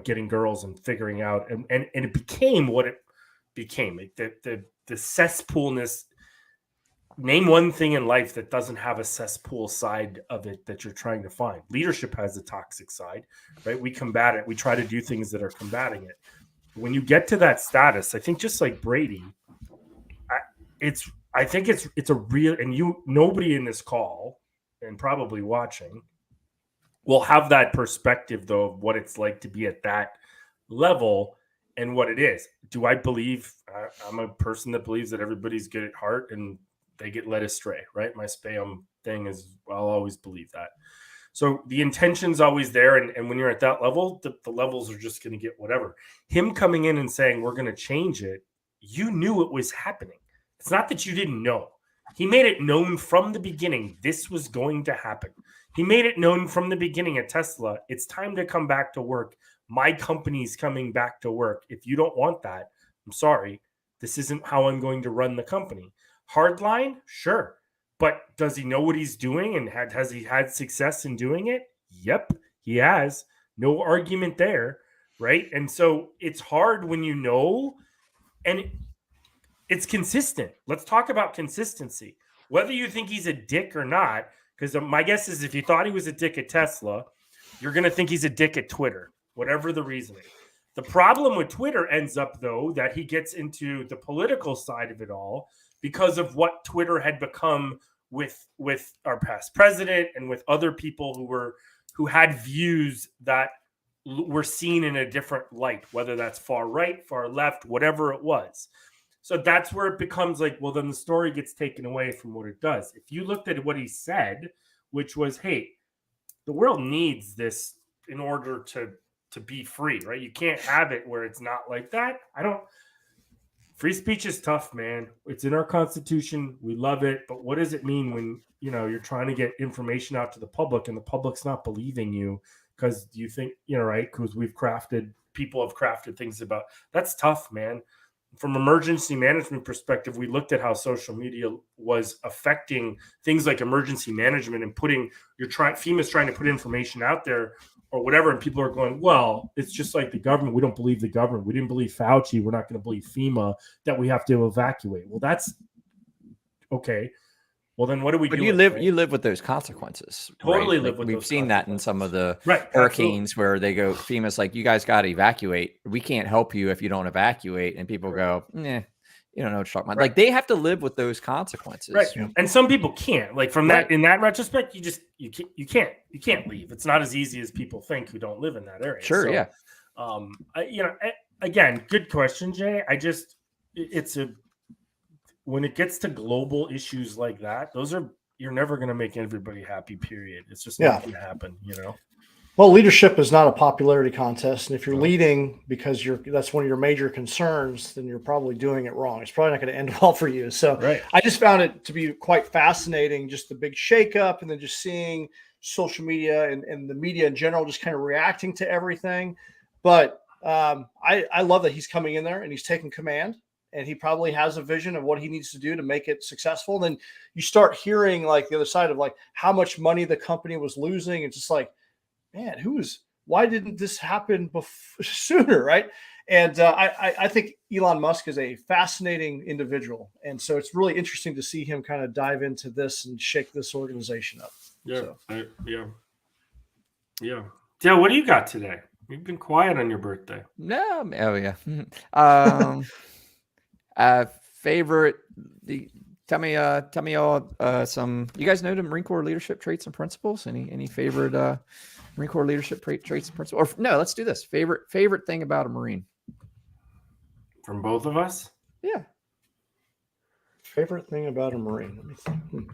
getting girls and figuring out, and it became what it became. The cesspoolness. Name one thing in life that doesn't have a cesspool side of it that you're trying to find. Leadership has a toxic side, right? We combat it. We try to do things that are combating it. When you get to that status, I think just like Brady, I think it's a real, and nobody in this call and probably watching will have that perspective though of what it's like to be at that level and what it is. Do I believe I'm a person that believes that everybody's good at heart and they get led astray, right? My spam thing is, I'll always believe that. So the intention's always there. And when you're at that level, the levels are just going to get whatever. Him coming in and saying, we're going to change it. You knew it was happening. It's not that you didn't know. He made it known from the beginning, this was going to happen. He made it known from the beginning at Tesla, it's time to come back to work. My company's coming back to work. If you don't want that, I'm sorry. This isn't how I'm going to run the company. Hardline, sure. But does he know what he's doing, and has he had success in doing it? Yep, he has. No argument there, right? And so it's hard when you know, and it's consistent. Let's talk about consistency. Whether you think he's a dick or not, because my guess is if you thought he was a dick at Tesla, you're going to think he's a dick at Twitter, whatever the reasoning. The problem with Twitter ends up, though, that he gets into the political side of it all because of what Twitter had become with our past president and with other people who had views that were seen in a different light, whether that's far right, far left, whatever it was. So that's where it becomes like, well, then the story gets taken away from what it does. If you looked at what he said, which was, hey, the world needs this in order to be free, right? You can't have it where it's not like that. Free speech is tough, man. It's in our Constitution. We love it. But what does it mean when, you're trying to get information out to the public and the public's not believing you because you think, right? Because people have crafted things about, that's tough, man. From emergency management perspective, we looked at how social media was affecting things like emergency management and FEMA's trying to put information out there or whatever. And people are going, well, it's just like the government. We don't believe the government. We didn't believe Fauci. We're not going to believe FEMA that we have to evacuate. Well, that's okay. Well, then what do we do? You live with those consequences. Totally right? live with those We've seen that in some of the hurricanes absolutely. Where they go, FEMA's like, you guys got to evacuate. We can't help you if you don't evacuate. And people go, you don't know what you're talking about. Like they have to live with those consequences. Right. Yeah. And some people can't. Like from that, in that retrospect, you can't leave. It's not as easy as people think who don't live in that area. Sure. So, yeah. Again, good question, Jay. When it gets to global issues like that, you're never going to make everybody happy, period. It's just not going to happen, Well, leadership is not a popularity contest. And if you're leading because that's one of your major concerns, then you're probably doing it wrong. It's probably not going to end well for you. So I just found it to be quite fascinating, just the big shakeup and then just seeing social media and the media in general just kind of reacting to everything. But I love that he's coming in there and he's taking command. And he probably has a vision of what he needs to do to make it successful. Then you start hearing like the other side of like how much money the company was losing. It's just like, man, why didn't this happen sooner? Right. And I think Elon Musk is a fascinating individual. And so it's really interesting to see him kind of dive into this and shake this organization up. Yeah. Dale, what do you got today? You've been quiet on your birthday. No. Oh yeah. Favorite. Tell me all some. You guys know the Marine Corps leadership traits and principles. Any favorite Marine Corps leadership traits and principles? Or no, let's do this. Favorite thing about a Marine. From both of us. Yeah. Favorite thing about a Marine. Let me think.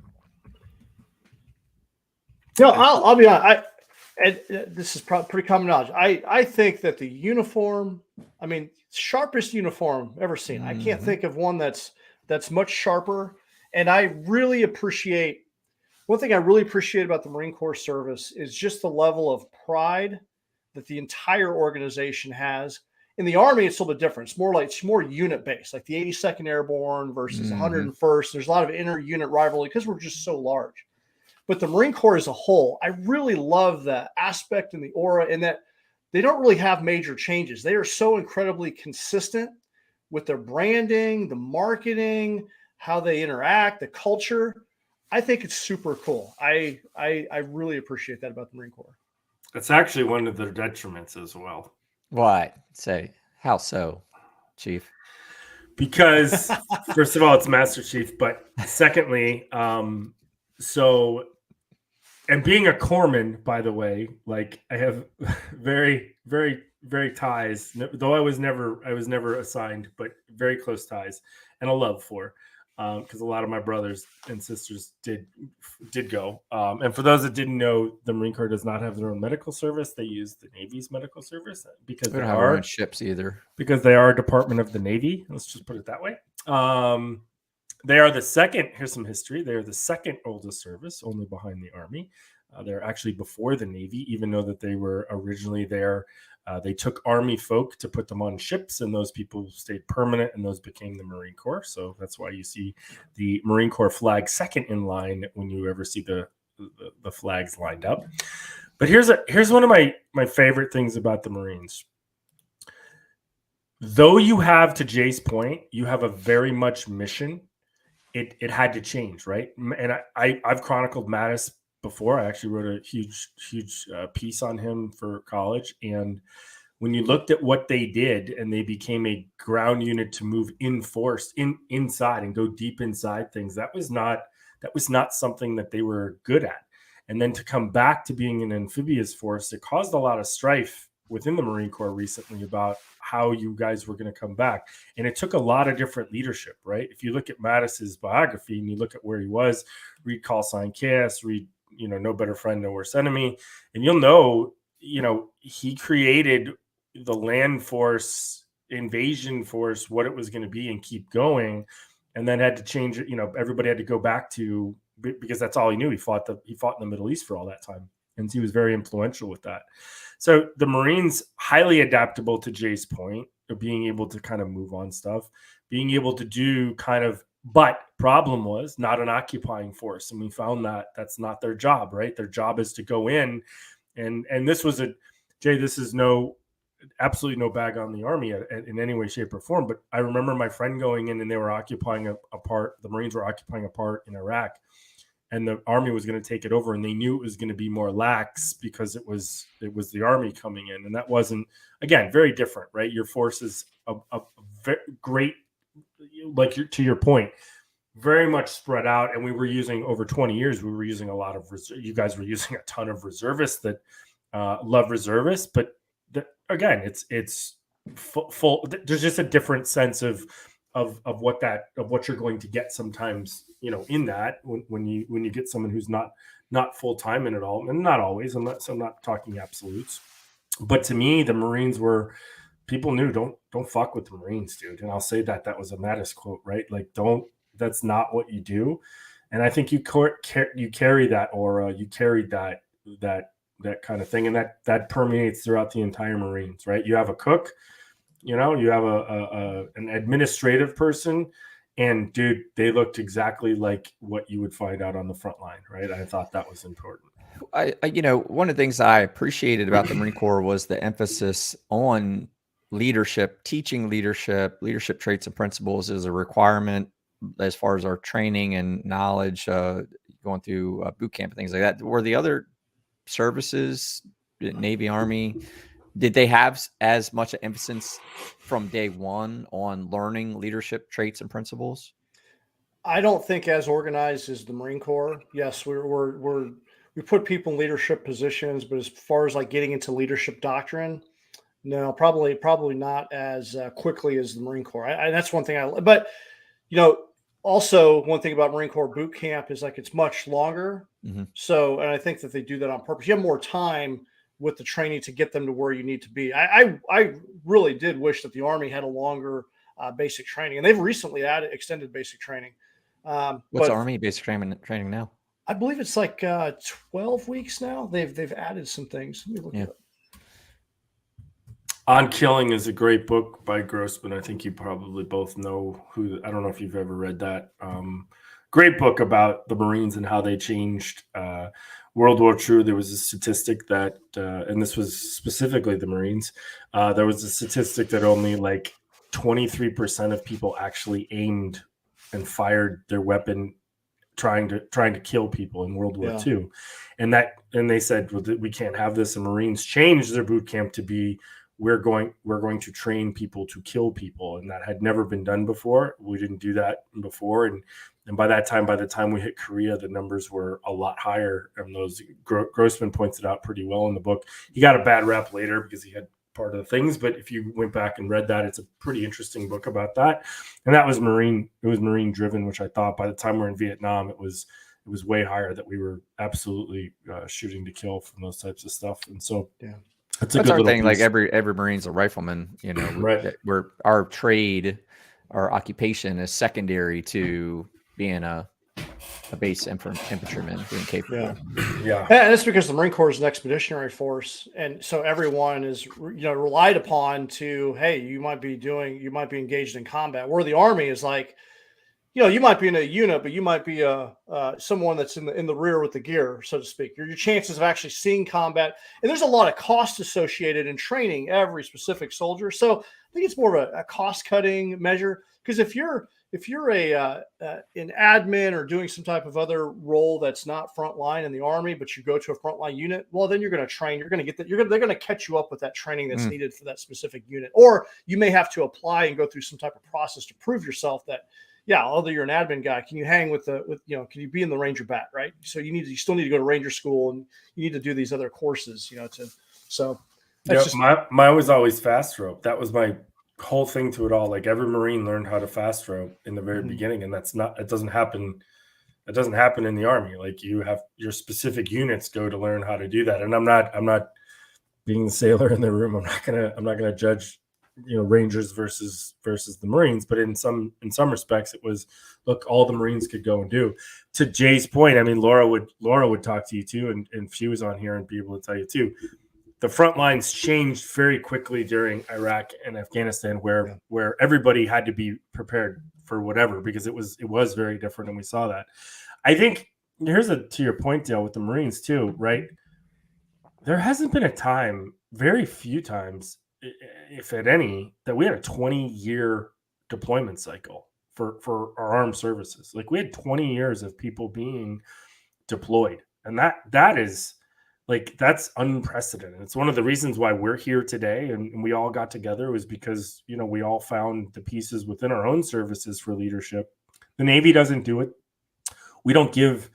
No, I'll be honest. This is pretty common knowledge. I think that the uniform, sharpest uniform ever seen. I can't think of one that's much sharper. And I really appreciate, one thing I really appreciate about the Marine Corps service is just the level of pride that the entire organization has. In the Army, it's a little bit different. It's more unit based, like the 82nd Airborne versus 101st. There's a lot of inter-unit rivalry because we're just so large. But the Marine Corps as a whole, I really love that aspect and the aura, and that they don't really have major changes. They are so incredibly consistent with their branding, the marketing, how they interact, the culture. I think it's super cool. I really appreciate that about the Marine Corps. It's actually one of their detriments as well. What? Say, how so, Chief? Because first of all, it's Master Chief, but secondly, so, and being a corpsman, by the way, like I have very, very, very ties, though I was never assigned, but very close ties and a love for, because a lot of my brothers and sisters did go. And for those that didn't know, the Marine Corps does not have their own medical service. They use the Navy's medical service because We don't have our own ships either. Because they are a department of the Navy. Let's just put it that way. They are the second. Here's some history. They are the second oldest service, only behind the Army. They're actually before the Navy, even though that they were originally there. They took Army folk to put them on ships, and those people stayed permanent, and those became the Marine Corps. So that's why you see the Marine Corps flag second in line when you ever see the flags lined up. But here's one of my favorite things about the Marines. Though you have, to Jay's point, you have a very much mission. It had to change, right? And I've chronicled Mattis before. I actually wrote a huge piece on him for college. And when you looked at what they did, and they became a ground unit to move in force inside and go deep inside things, that was not something that they were good at. And then to come back to being an amphibious force, it caused a lot of strife within the Marine Corps recently about how you guys were going to come back. And it took a lot of different leadership, right? If you look at Mattis's biography and you look at where he was, read Call Sign Chaos, read, No Better Friend, No Worse Enemy, and you'll know, he created the land force, invasion force, what it was going to be, and keep going, and then had to change it. Everybody had to go back to, because that's all he knew. He fought in the Middle East for all that time. And he was very influential with that. So the Marines, highly adaptable, to Jay's point, of being able to kind of move on stuff, being able to do kind of, but problem was not an occupying force. And we found that that's not their job, right? Their job is to go in. And this was Jay, this is absolutely no bag on the Army in any way, shape, or form. But I remember my friend going in, and they were occupying a part, the Marines were occupying a part in Iraq. And the Army was going to take it over, and they knew it was going to be more lax because it was the Army coming in, and that wasn't, again, very different, right? Your force is a very great, like to your point, very much spread out. And we were using, over 20 years, we were using a lot of you guys were using a ton of reservists that love reservists, but again, it's full. There's just a different sense of what you're going to get sometimes, in that when you get someone who's not full-time in it all, and not always. I'm not talking absolutes, but to me, the Marines were, people knew, don't fuck with the Marines, dude. And I'll say that was a Mattis quote, right? Like, that's not what you do. And I think you carry that aura, you carried that kind of thing, and that permeates throughout the entire Marines, right? You have a cook, you have an administrative person, and dude, they looked exactly like what you would find out on the front line, right? I thought that was important. I one of the things I appreciated about the Marine Corps was the emphasis on leadership, teaching leadership traits and principles is a requirement as far as our training and knowledge, going through boot camp and things like that. Were the other services, Navy, Army, did they have as much emphasis from day one on learning leadership traits and principles? I don't think as organized as the Marine Corps. Yes, we put people in leadership positions, but as far as like getting into leadership doctrine, no, probably not as quickly as the Marine Corps. That's one thing but also one thing about Marine Corps boot camp is like it's much longer. Mm-hmm. So, and I think that they do that on purpose. You have more time with the training to get them to where you need to be. I really did wish that the Army had a longer basic training, and they've recently extended basic training. What's Army basic training now? I believe it's like 12 weeks now. They've added some things. Let me look it up. On Killing is a great book by Grossman. I think you probably both know who. I don't know if you've ever read that. Great book about the Marines and how they changed World War II. There was a statistic that, and this was specifically the Marines, there was a statistic that only like 23% of people actually aimed and fired their weapon trying to kill people in World War II. And they said, well, we can't have this. And Marines changed their boot camp to be, we're going to train people to kill people. And that had never been done before. We didn't do that before. And by the time we hit Korea, the numbers were a lot higher. And those Grossman points it out pretty well in the book. He got a bad rep later because he had part of the things, but if you went back and read that, it's a pretty interesting book about that. And that was Marine driven, which I thought by the time we're in Vietnam, it was way higher, that we were absolutely shooting to kill from those types of stuff. And so that's a good our thing. piece. Like every Marine's a rifleman, you know, right. We're our trade, our occupation is secondary to being a base infantryman, being capable. Yeah. And it's because the Marine Corps is an expeditionary force. And so everyone is, relied upon to, hey, you might be engaged in combat. Where the Army is like, you might be in a unit, but you might be someone that's in the rear with the gear, so to speak. Your chances of actually seeing combat, and there's a lot of cost associated in training every specific soldier. So I think it's more of a cost-cutting measure, because if you're an admin or doing some type of other role that's not frontline in the Army, but you go to a frontline unit, well, then you're going to train. You're going to get that. They're going to catch you up with that training that's needed for that specific unit, or you may have to apply and go through some type of process to prove yourself that, although you're an admin guy, can you hang can you be in the Ranger bat, right? So you still need to go to Ranger school, and you need to do these other courses, mine was always fast rope. That was my whole thing to it all. Like every Marine learned how to fast rope in the very beginning, and it doesn't happen in the Army. Like you have your specific units go to learn how to do that. And I'm not being the sailor in the room. I'm not gonna judge Rangers versus the Marines, but in some respects it was, look, all the Marines could go and do. To Jay's point, I mean, Laura would talk to you too, and she was on here and be able to tell you too. The front lines changed very quickly during Iraq and Afghanistan, where everybody had to be prepared for whatever, because it was very different, and we saw that. I think to your point, Dale, with the Marines too, right? There hasn't been a time, very few times, if at any, that we had a 20-year deployment cycle for our armed services. Like we had 20 years of people being deployed, and that is. Like that's unprecedented. It's one of the reasons why we're here today, and we all got together, was because we all found the pieces within our own services for leadership. The Navy doesn't do it. We don't give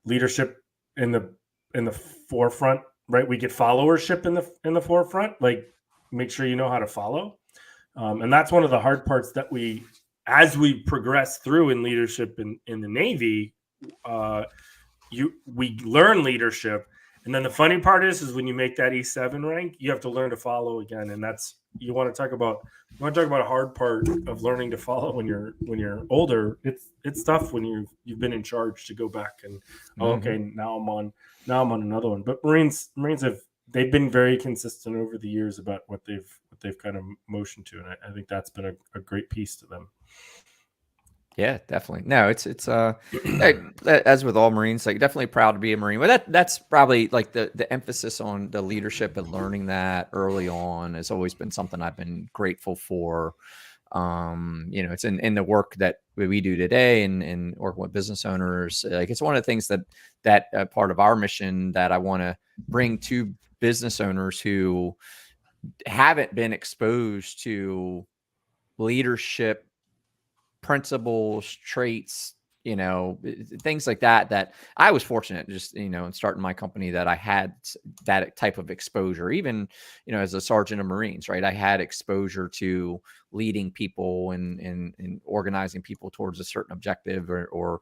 leadership in the forefront, right? We get followership in the forefront. Like make sure you know how to follow, and that's one of the hard parts that as we progress through in leadership in the Navy, we learn leadership. And then the funny part is when you make that E7 rank, you have to learn to follow again. And that's, you want to talk about a hard part of learning to follow when you're older. It's tough when you've been in charge to go back and okay, now I'm on another one. But Marines they've been very consistent over the years about what they've kind of motioned to, and I think that's been a great piece to them. Yeah, definitely. No, it's as with all Marines, like definitely proud to be a Marine. But that's probably like the emphasis on the leadership and learning that early on has always been something I've been grateful for. It's in the work that we do today and working with business owners. Like it's one of the things that part of our mission that I want to bring to business owners who haven't been exposed to leadership principles, traits, things like that I was fortunate just, in starting my company that I had that type of exposure, even, as a sergeant of Marines, right? I had exposure to leading people and organizing people towards a certain objective or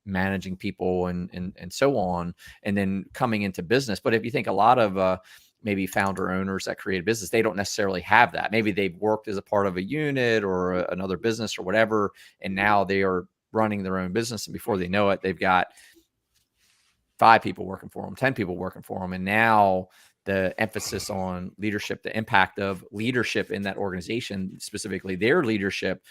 managing people and so on. And then coming into business. But if you think a lot of, maybe founder owners that create a business, they don't necessarily have that. Maybe they've worked as a part of a unit or another business or whatever, and now they are running their own business. And before they know it, they've got 5 people working for them, 10 people working for them. And now the emphasis on leadership, the impact of leadership in that organization, specifically their leadership,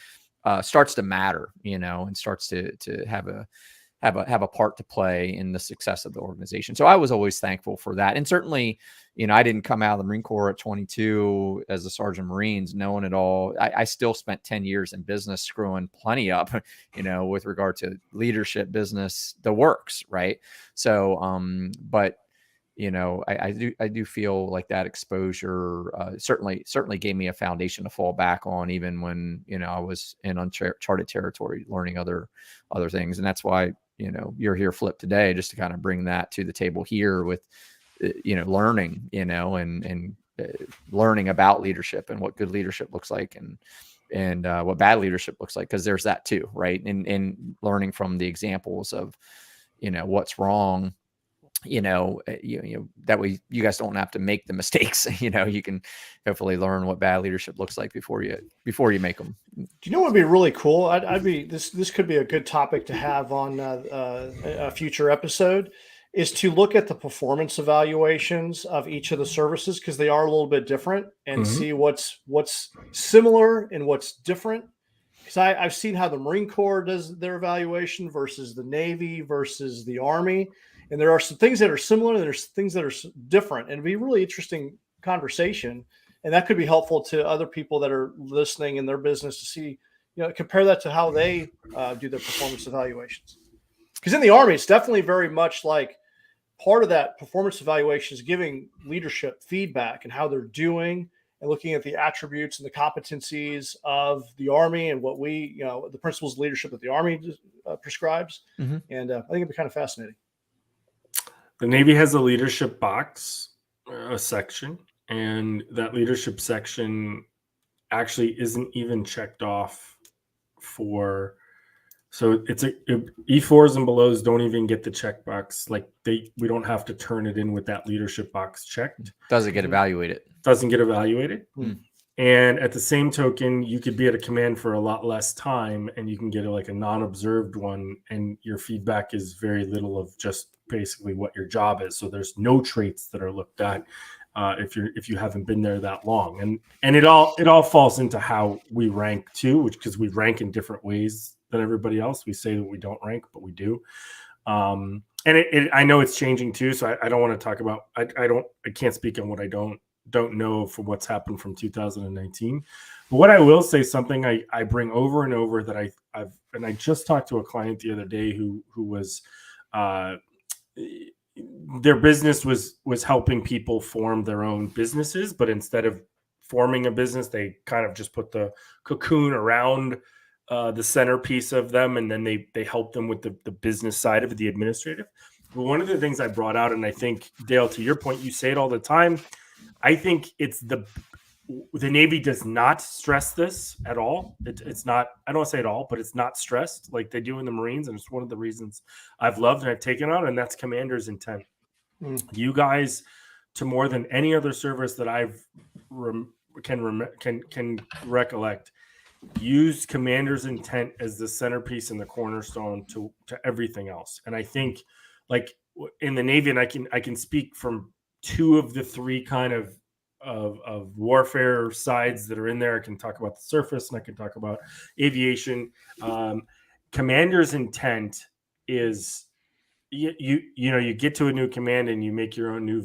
starts to matter, and starts to have a part to play in the success of the organization. So I was always thankful for that. And certainly, I didn't come out of the Marine Corps at 22 as a Sergeant Marines, knowing it all. I still spent 10 years in business screwing plenty up, with regard to leadership, business, the works. Right. So, but I do feel like that exposure certainly gave me a foundation to fall back on, even when I was in uncharted territory, learning other things. And that's why you're here, Flip, today, just to kind of bring that to the table here with learning, and learning about leadership and what good leadership looks like, and what bad leadership looks like, because there's that too, right? And learning from the examples of what's wrong. That way you guys don't have to make the mistakes. You can hopefully learn what bad leadership looks like before you make them. Do you know what would be really cool? This could be a good topic to have on a future episode, is to look at the performance evaluations of each of the services, because they are a little bit different, and see what's similar and what's different. Because I've seen how the Marine Corps does their evaluation versus the Navy versus the Army. And there are some things that are similar, and there's things that are different, and it'd be a really interesting conversation. And that could be helpful to other people that are listening in their business to see, compare that to how they do their performance evaluations. Because in the Army, it's definitely very much like part of that performance evaluation is giving leadership feedback and how they're doing, and looking at the attributes and the competencies of the Army and what the principles of leadership that the Army prescribes. And I think it'd be kind of fascinating. The Navy has a leadership box, a section, and that leadership section actually isn't even checked off for. So it's E4s and belows don't even get the checkbox. Like we don't have to turn it in with that leadership box checked. Doesn't get evaluated. Doesn't get evaluated. And at the same token, you could be at a command for a lot less time, and you can get a non-observed one, and your feedback is very little of just basically what your job is. So there's no traits that are looked at if you haven't been there that long. And it all falls into how we rank too, because we rank in different ways than everybody else. We say that we don't rank, but we do. And I know it's changing too. So I don't want to talk about. I can't speak on what I don't know for what's happened from 2019. But what I will say, something I bring over and over that I just talked to a client the other day who was their business was helping people form their own businesses, but instead of forming a business, they kind of just put the cocoon around the centerpiece of them, and then they help them with the business side of it, the administrative. But one of the things I brought out, and I think, Dale, to your point, you say it all the time, I think it's the Navy does not stress this at all. It's not, I don't want to say it all, but it's not stressed like they do in the Marines. And it's one of the reasons I've loved and I've taken on, and that's commander's intent. You guys, to more than any other service that I've can recollect, use commander's intent as the centerpiece and the cornerstone to everything else. And I think, like in the Navy, and I can speak from two of the three kind of warfare sides that are in there. I can talk about the surface, and I can talk about aviation. Commander's intent is you get to a new command and you make your own new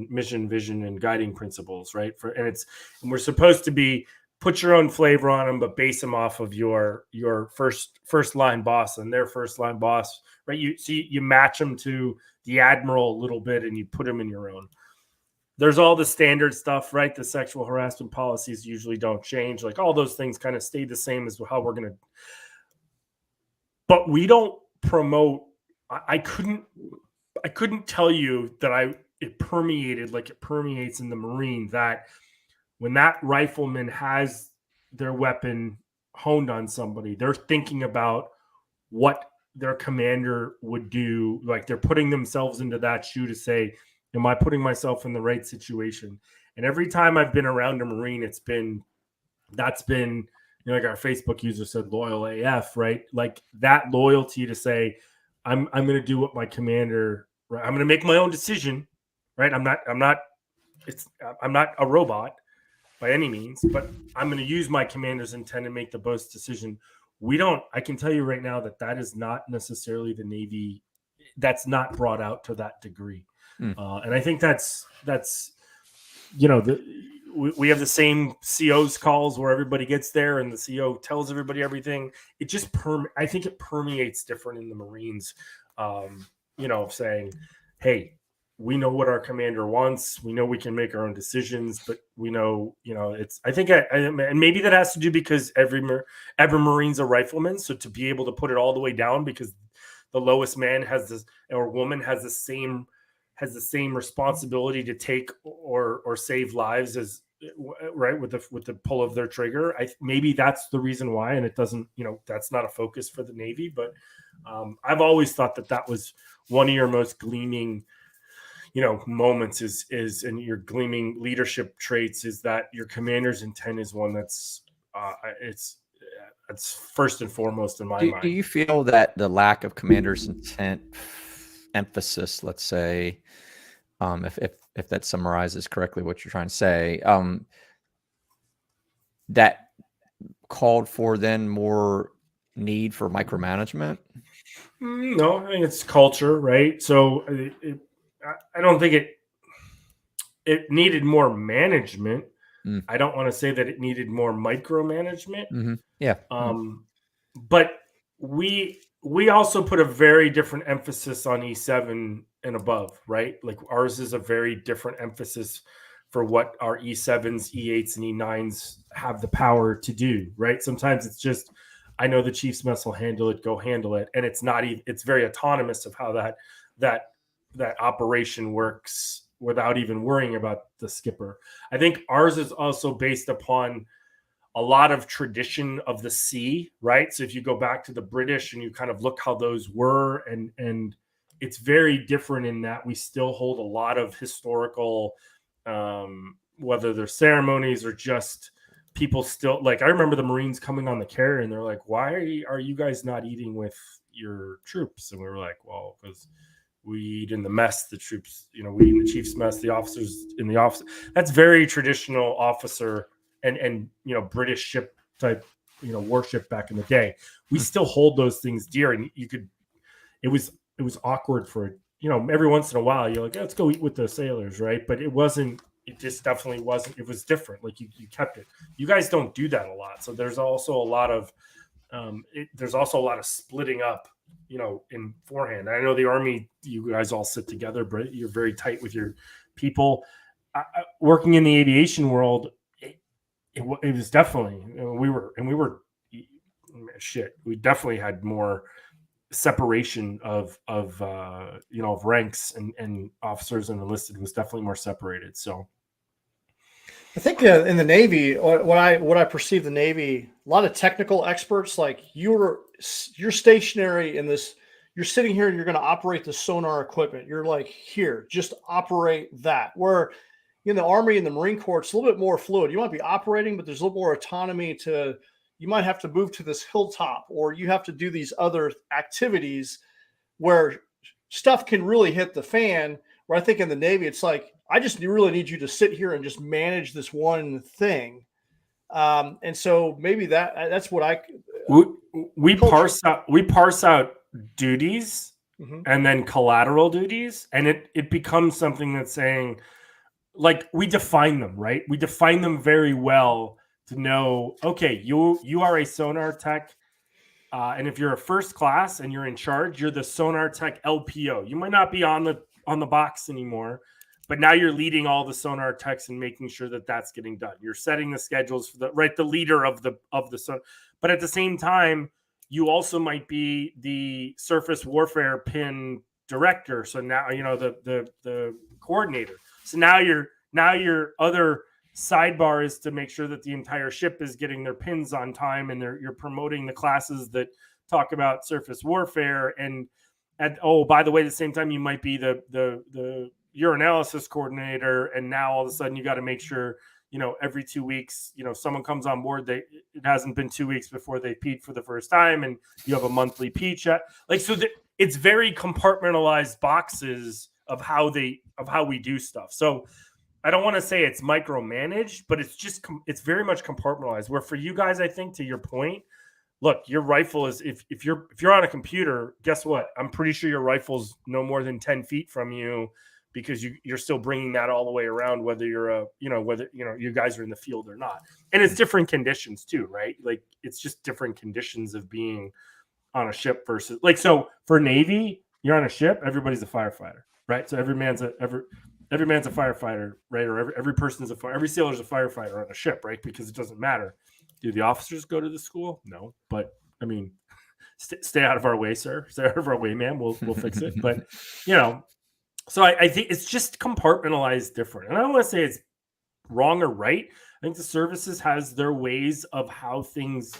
mission vision and guiding principles, right? And we're supposed to be put your own flavor on them, but base them off of your first line boss and their first line boss, right? You match them to the admiral a little bit, and you put them in your own. There's all the standard stuff, right? The sexual harassment policies usually don't change. Like all those things kind of stay the same as how we're going to. But we don't promote. I couldn't tell you that it permeated like it permeates in the Marine, that when that rifleman has their weapon honed on somebody, they're thinking about what their commander would do. Like they're putting themselves into that shoe to say, am I putting myself in the right situation? And every time I've been around a Marine, that's been, like our Facebook user said, loyal AF, right? Like that loyalty to say, I'm going to do what my commander, right? I'm going to make my own decision, right? I'm not I'm not a robot by any means, but I'm going to use my commander's intent and make the best decision. I can tell you right now that is not necessarily the Navy. That's not brought out to that degree. And I think that's, we have the same CO's calls where everybody gets there and the CO tells everybody everything. It just, I think it permeates different in the Marines, saying, hey, we know what our commander wants. We know we can make our own decisions, but we know, I think, and maybe that has to do because every Marine's a rifleman. So to be able to put it all the way down because the lowest man has this, or woman has the same responsibility to take or save lives as right with the pull of their trigger. Maybe that's the reason why, and it doesn't, that's not a focus for the Navy, but I've always thought that was one of your most gleaming moments is and your gleaming leadership traits is that your commander's intent is one that's it's first and foremost in my mind. Do you feel that the lack of commander's intent emphasis, let's say, if that summarizes correctly what you're trying to say, that called for then more need for micromanagement? No, I think it's culture, right? So I don't think it needed more management. I don't want to say that it needed more micromanagement. Mm-hmm. Yeah. But we also put a very different emphasis on E7 and above, right? Like ours is a very different emphasis for what our E7s, E8s, and E9s have the power to do, right? Sometimes it's just, I know the Chief's mess will handle it, go handle it. And it's not even, it's very autonomous of how that operation works without even worrying about the skipper. I think ours is also based upon a lot of tradition of the sea, right? So if you go back to the British and you kind of look how those were, and it's very different in that we still hold a lot of historical, whether they're ceremonies or just people still, like, I remember the Marines coming on the carrier and they're like, why are you guys not eating with your troops? And we were like, well, because we eat in the mess, the troops, we eat in the Chief's mess, the officers in the office. That's very traditional officer and British ship type, warship back in the day. We still hold those things dear. And it was awkward for, every once in a while you're like, let's go eat with the sailors. Right. But it just definitely wasn't, it was different. Like you kept it. You guys don't do that a lot. So there's also a lot of, splitting up, in forehand. I know the Army, you guys all sit together, but you're very tight with your people. Working in the aviation world, it was definitely, we definitely had more separation of ranks, and officers and enlisted was definitely more separated. So I think in the Navy, what I perceive the Navy, a lot of technical experts, like you're stationary in this, you're sitting here and you're going to operate the sonar equipment. You're like, here, just operate that. Where in the Army and the Marine Corps, it's a little bit more fluid. You might be operating, but there's a little more autonomy you might have to move to this hilltop, or you have to do these other activities where stuff can really hit the fan. Where I think in the Navy, it's like, I just really need you to sit here and just manage this one thing. And so maybe that's what we parse out duties, mm-hmm. and then collateral duties. And it becomes something that's saying, like, we define them, right? We define them very well to know, okay, you are a sonar tech. And if you're a first class and you're in charge, you're the sonar tech LPO. You might not be on the box anymore, but now you're leading all the sonar techs and making sure that that's getting done. You're setting the schedules for the leader of the sonar. But at the same time, you also might be the surface warfare pin director. So now, the coordinator. So now your other sidebar is to make sure that the entire ship is getting their pins on time, and you're promoting the classes that talk about surface warfare. And by the way, at the same time, you might be the urinalysis coordinator, and now all of a sudden you got to make sure, every 2 weeks, someone comes on board. It hasn't been 2 weeks before they peed for the first time, and you have a monthly pee check. Like, so it's very compartmentalized boxes of how we do stuff. So I don't want to say it's micromanaged, but it's just it's very much compartmentalized. Where for you guys, I think to your point, look, your rifle is if you're on a computer, guess what? I'm pretty sure your rifle's no more than 10 feet from you because you're still bringing that all the way around, whether you're whether you guys are in the field or not. And it's different conditions too, right? Like it's just different conditions of being on a ship versus like, so for Navy, you're on a ship, everybody's a firefighter, right? So every man's a firefighter, right? Or every person's every sailor's a firefighter on a ship, right? Because it doesn't matter. Do the officers go to the school? No, but I mean, stay out of our way, sir. Stay out of our way, ma'am. We'll fix it. But so I think it's just compartmentalized different. And I don't want to say it's wrong or right. I think the services has their ways of how things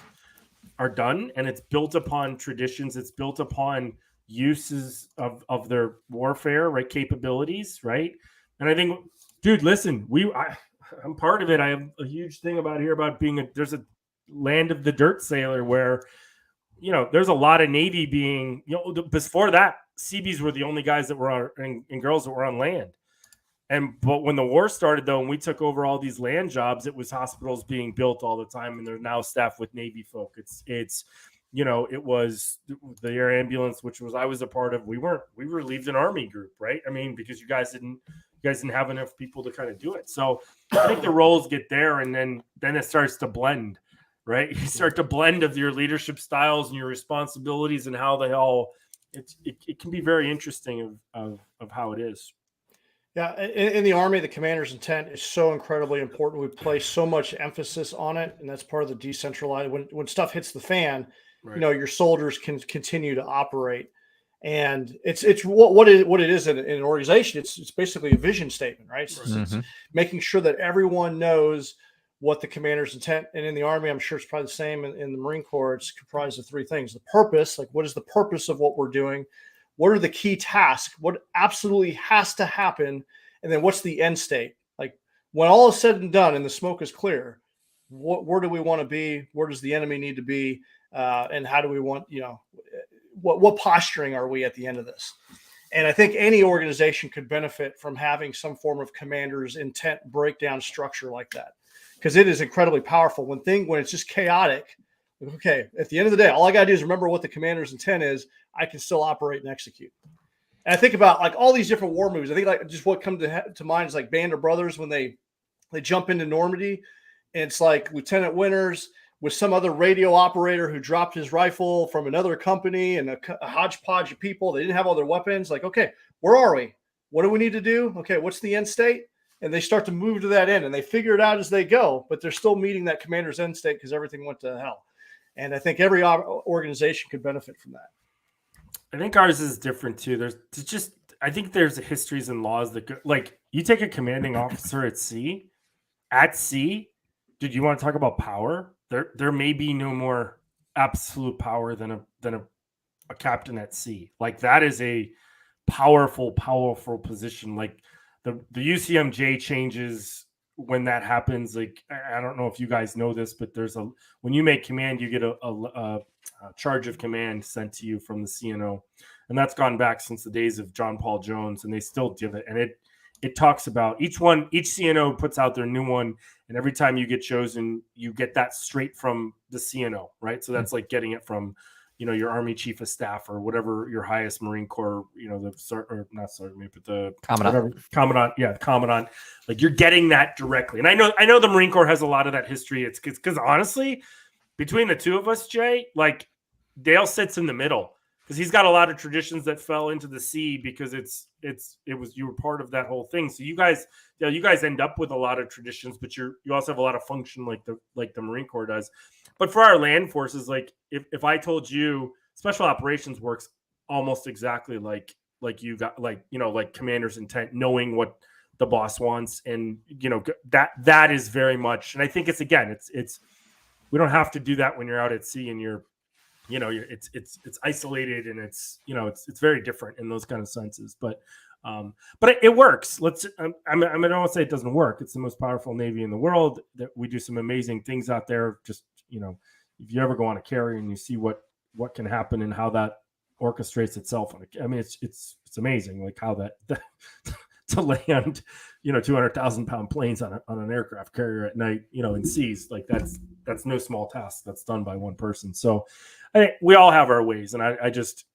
are done, and it's built upon traditions. It's built upon uses of their warfare, right? Capabilities, right? And I think, dude, listen, I'm part of it. I have a huge thing about here about there's a land of the dirt sailor where, there's a lot of Navy being, before that, Seabees were the only guys that were on and girls that were on land. But when the war started, though, and we took over all these land jobs, it was hospitals being built all the time, and they're now staffed with Navy folk. It was the air ambulance, which I was a part of. We were relieved an Army group, right? I mean, because you guys didn't have enough people to kind of do it. So I think the roles get there, and then it starts to blend, right? You start to blend of your leadership styles and your responsibilities and how they all. It can be very interesting of how it is. Yeah, in the Army, the commander's intent is so incredibly important. We place so much emphasis on it, and that's part of the decentralized. When stuff hits the fan, right. Your soldiers can continue to operate, and it's what it is in an organization. It's basically a vision statement, right? It's making sure that everyone knows what the commander's intent. And in the Army, I'm sure it's probably the same in the Marine Corps. It's comprised of three things: the purpose, like what is the purpose of what we're doing. What are the key tasks? What absolutely has to happen? And then what's the end state? Like when all is said and done and the smoke is clear, where do we want to be? Where does the enemy need to be? And how do we want, what posturing are we at the end of this? And I think any organization could benefit from having some form of commander's intent breakdown structure like that, because it is incredibly powerful when it's just chaotic. Okay, at the end of the day, all I got to do is remember what the commander's intent is. I can still operate and execute. And I think about like all these different war movies. I think like just what comes to mind is like Band of Brothers when they jump into Normandy, and it's like Lieutenant Winters with some other radio operator who dropped his rifle from another company and a hodgepodge of people. They didn't have all their weapons. Like, okay, where are we? What do we need to do? Okay, what's the end state? And they start to move to that end, and they figure it out as they go, but they're still meeting that commander's end state because everything went to hell. And I think every organization could benefit from that. I think ours is different too. I think there's histories and laws that go, like you take a commanding officer at sea, dude, you want to talk about power? There may be no more absolute power than a captain at sea. Like that is a powerful position. Like the UCMJ changes when that happens. Like I don't know if you guys know this, but when you make command, you get a charge of command sent to you from the CNO, and that's gone back since the days of John Paul Jones, and they still give it. And it talks about each CNO puts out their new one, and every time you get chosen, you get that straight from the CNO, right? So that's like getting it from your Army Chief of Staff or whatever your highest Marine Corps, the Commandant. Like you're getting that directly. And I know the Marine Corps has a lot of that history. It's because honestly, between the two of us, Jay, like Dale sits in the middle because he's got a lot of traditions that fell into the sea because you were part of that whole thing. So you guys end up with a lot of traditions, but you also have a lot of function like the Marine Corps does. But for our land forces, like if I told you special operations works almost exactly like you got like commander's intent, knowing what the boss wants, and that is very much. And I think it's we don't have to do that when you're out at sea and it's isolated and it's very different in those kind of senses. But it works. I don't want to say it doesn't work. It's the most powerful Navy in the world. That we do some amazing things out there. Just if you ever go on a carrier and you see what can happen and how that orchestrates itself. I mean, it's amazing, like how to land, 200,000-pound planes on an aircraft carrier at night, in seas. Like that's no small task that's done by one person. So we all have our ways. And I just,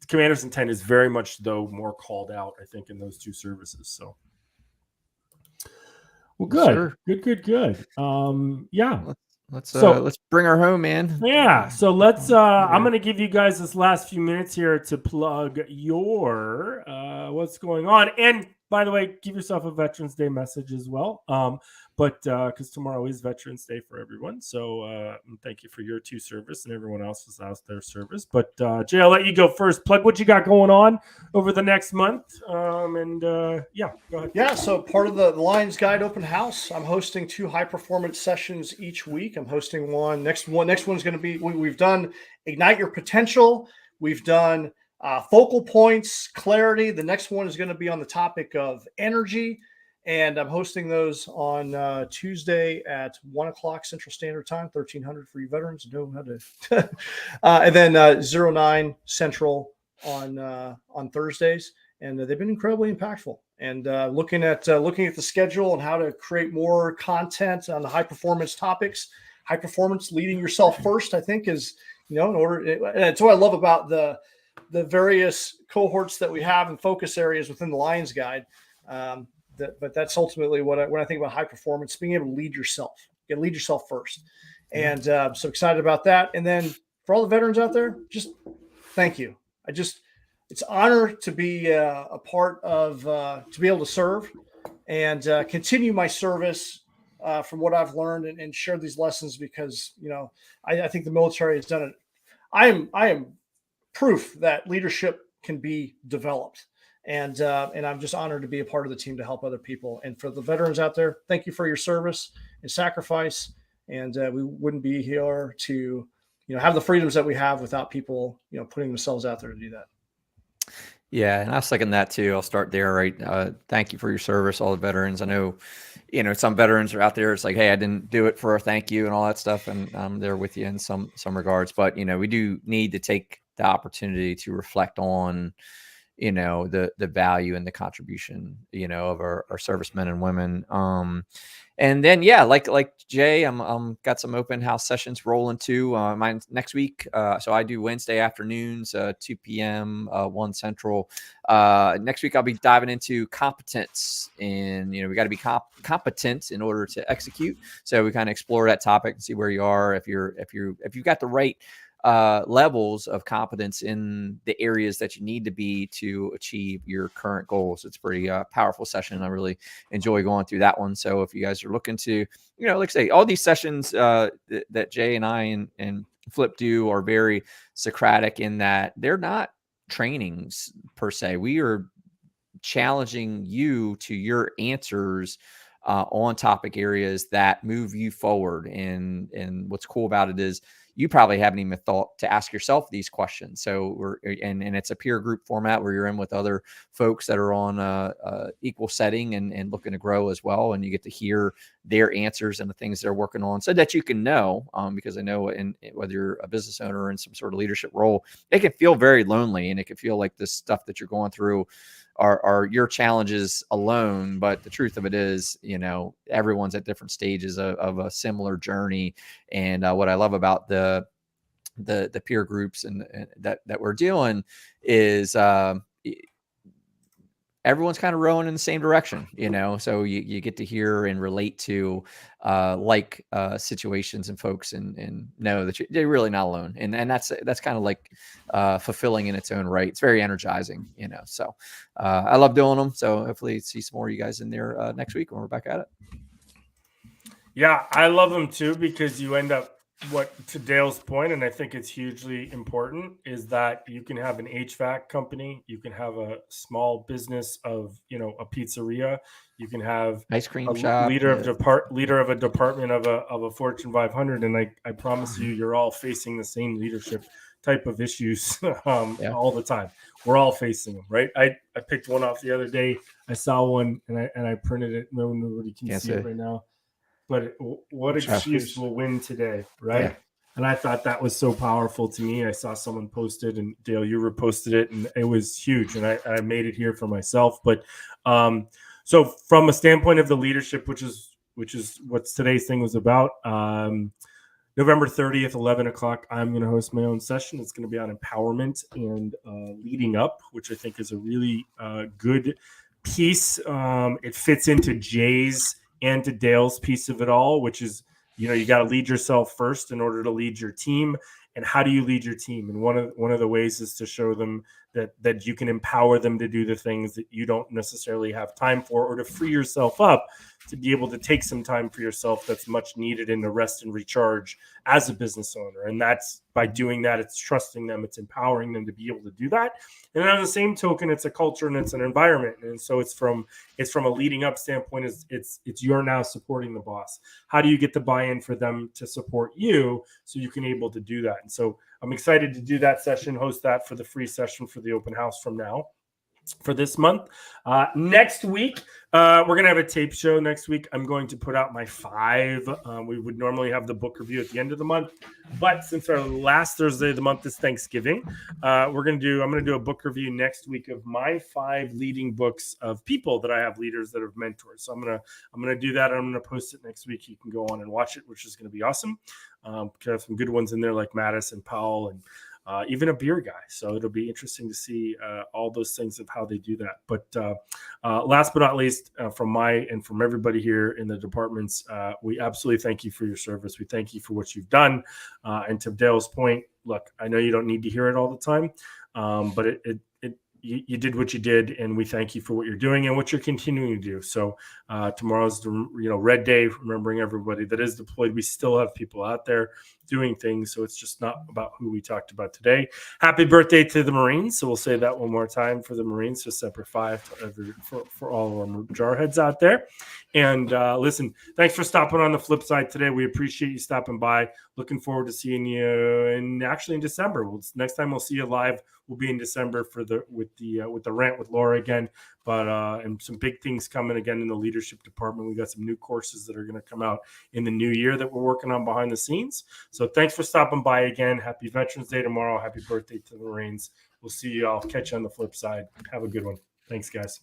Commander's Intent is very much, though, more called out, I think, in those two services. So. Well, good, Sure. good. Yeah. Let's bring her home, man. Yeah. So I'm going to give you guys this last few minutes here to plug your what's going on. And by the way, give yourself a Veterans Day message as well. But because tomorrow is Veterans Day for everyone. So thank you for your two service and everyone else's out there service. But Jay, I'll let you go first. Plug what you got going on over the next month. Go ahead. Yeah, so part of the Lions Guide open house, I'm hosting 2 high performance sessions each week. I'm hosting one. Next one's going to be, we've done Ignite Your Potential. We've done focal points, clarity. The next one is going to be on the topic of energy. And I'm hosting those on Tuesday at 1 o'clock Central Standard Time, 1300 for you veterans who know how to. And then 09 Central on Thursdays. And they've been incredibly impactful. And looking at the schedule and how to create more content on the high performance topics, high performance, leading yourself first, I think is, in order. And it's what I love about the various cohorts that we have and focus areas within the Lions Guide. But that's ultimately when I think about high performance, being able to lead yourself, lead yourself first. And so excited about that. And then for all the veterans out there, just thank you. It's an honor to be a part of, to be able to serve and continue my service from what I've learned and share these lessons because, I think the military has done it. I am proof that leadership can be developed. And I'm just honored to be a part of the team to help other people. And for the veterans out there, thank you for your service and sacrifice. And we wouldn't be here to, have the freedoms that we have without people, putting themselves out there to do that. Yeah, and I second that too. I'll start there, right? Thank you for your service, all the veterans. I know, some veterans are out there. It's like, hey, I didn't do it for a thank you and all that stuff, and I'm there with you in some regards. But we do need to take the opportunity to reflect on, the value and the contribution, of our servicemen and women. And then, like Jay, I'm got some open house sessions rolling too. Mine next week. So I do Wednesday afternoons, 2 p.m., 1 Central. Next week, I'll be diving into competence, and we got to be competent in order to execute. So we kind of explore that topic and see where you are, if you've got the right levels of competence in the areas that you need to be to achieve your current goals. It's a pretty powerful session. I really enjoy going through that one. So if you guys are looking to, like I say, all these sessions that Jay and I and Flip do are very Socratic in that they're not trainings per se. We are challenging you to your answers on topic areas that move you forward. And what's cool about it is you probably haven't even thought to ask yourself these questions. So and it's a peer group format where you're in with other folks that are on a equal setting and looking to grow as well. And you get to hear their answers and the things they're working on so that you can know, because I know whether you're a business owner or in some sort of leadership role, it can feel very lonely and it can feel like this stuff that you're going through are your challenges alone. But the truth of it is, everyone's at different stages of a similar journey. And what I love about the peer groups and that we're doing is everyone's kind of rowing in the same direction, so you get to hear and relate to situations and folks and know that you're really not alone. And that's kind of like fulfilling in its own right. It's very energizing, so I love doing them. So hopefully see some more of you guys in there next week when we're back at it. Yeah, I love them too, because you end up, to Dale's point, and I think it's hugely important, is that you can have an HVAC company, you can have a small business of, a pizzeria, you can have ice cream a shop, leader of a department of a Fortune 500, and I promise you're all facing the same leadership type of issues all the time. We're all facing them, right? I picked one off the other day. I saw one and I printed it. Nobody can see it right now. But what excuse will win today, right? Yeah. And I thought that was so powerful to me. I saw someone post it, and Dale, you reposted it, and it was huge. And I made it here for myself. But so from a standpoint of the leadership, which is what today's thing was about, November 30th, 11 o'clock, I'm going to host my own session. It's going to be on empowerment and leading up, which I think is a really good piece. It fits into Jay's and to Dale's piece of it all, which is, you got to lead yourself first in order to lead your team. And how do you lead your team? And one of the ways is to show them that you can empower them to do the things that you don't necessarily have time for, or to free yourself up to be able to take some time for yourself that's much needed in the rest and recharge as a business owner. And that's by doing that, it's trusting them, it's empowering them to be able to do that. And on the same token, it's a culture and it's an environment. And so it's from a leading up standpoint, it's you're now supporting the boss. How do you get the buy-in for them to support you so you can able to do that? And so I'm excited to do that session, host that for the free session for the open house from now for this month. Next week, we're going to have a tape show next week. I'm going to put out my 5. We would normally have the book review at the end of the month, but since our last Thursday of the month is Thanksgiving, I'm going to do a book review next week of my 5 leading books of people that I have leaders that have mentors. So I'm going to do that. I'm going to post it next week. You can go on and watch it, which is going to be awesome. Have some good ones in there like Mattis and Powell and even a beer guy. So it'll be interesting to see all those things of how they do that. But last but not least, from everybody here in the departments, we absolutely thank you for your service. We thank you for what you've done. And to Dale's point, look, I know you don't need to hear it all the time, but you did what you did, and we thank you for what you're doing and what you're continuing to do. So tomorrow's the red day, remembering everybody that is deployed. We still have people out there doing things, so it's just not about who we talked about today. Happy birthday to the Marines. So we'll say that one more time for the Marines, so Semper Fi for all of our jarheads out there. And listen, thanks for stopping on the Flipside today. We appreciate you stopping by. Looking forward to seeing you in December. Next time we'll see you live will be in December with the rant with Laura again. But and some big things coming again in the leadership department. We got some new courses that are going to come out in the new year that we're working on behind the scenes. So thanks for stopping by again. Happy Veterans Day tomorrow. Happy birthday to the Marines. We'll see you all. Catch you on the flip side. Have a good one. Thanks, guys.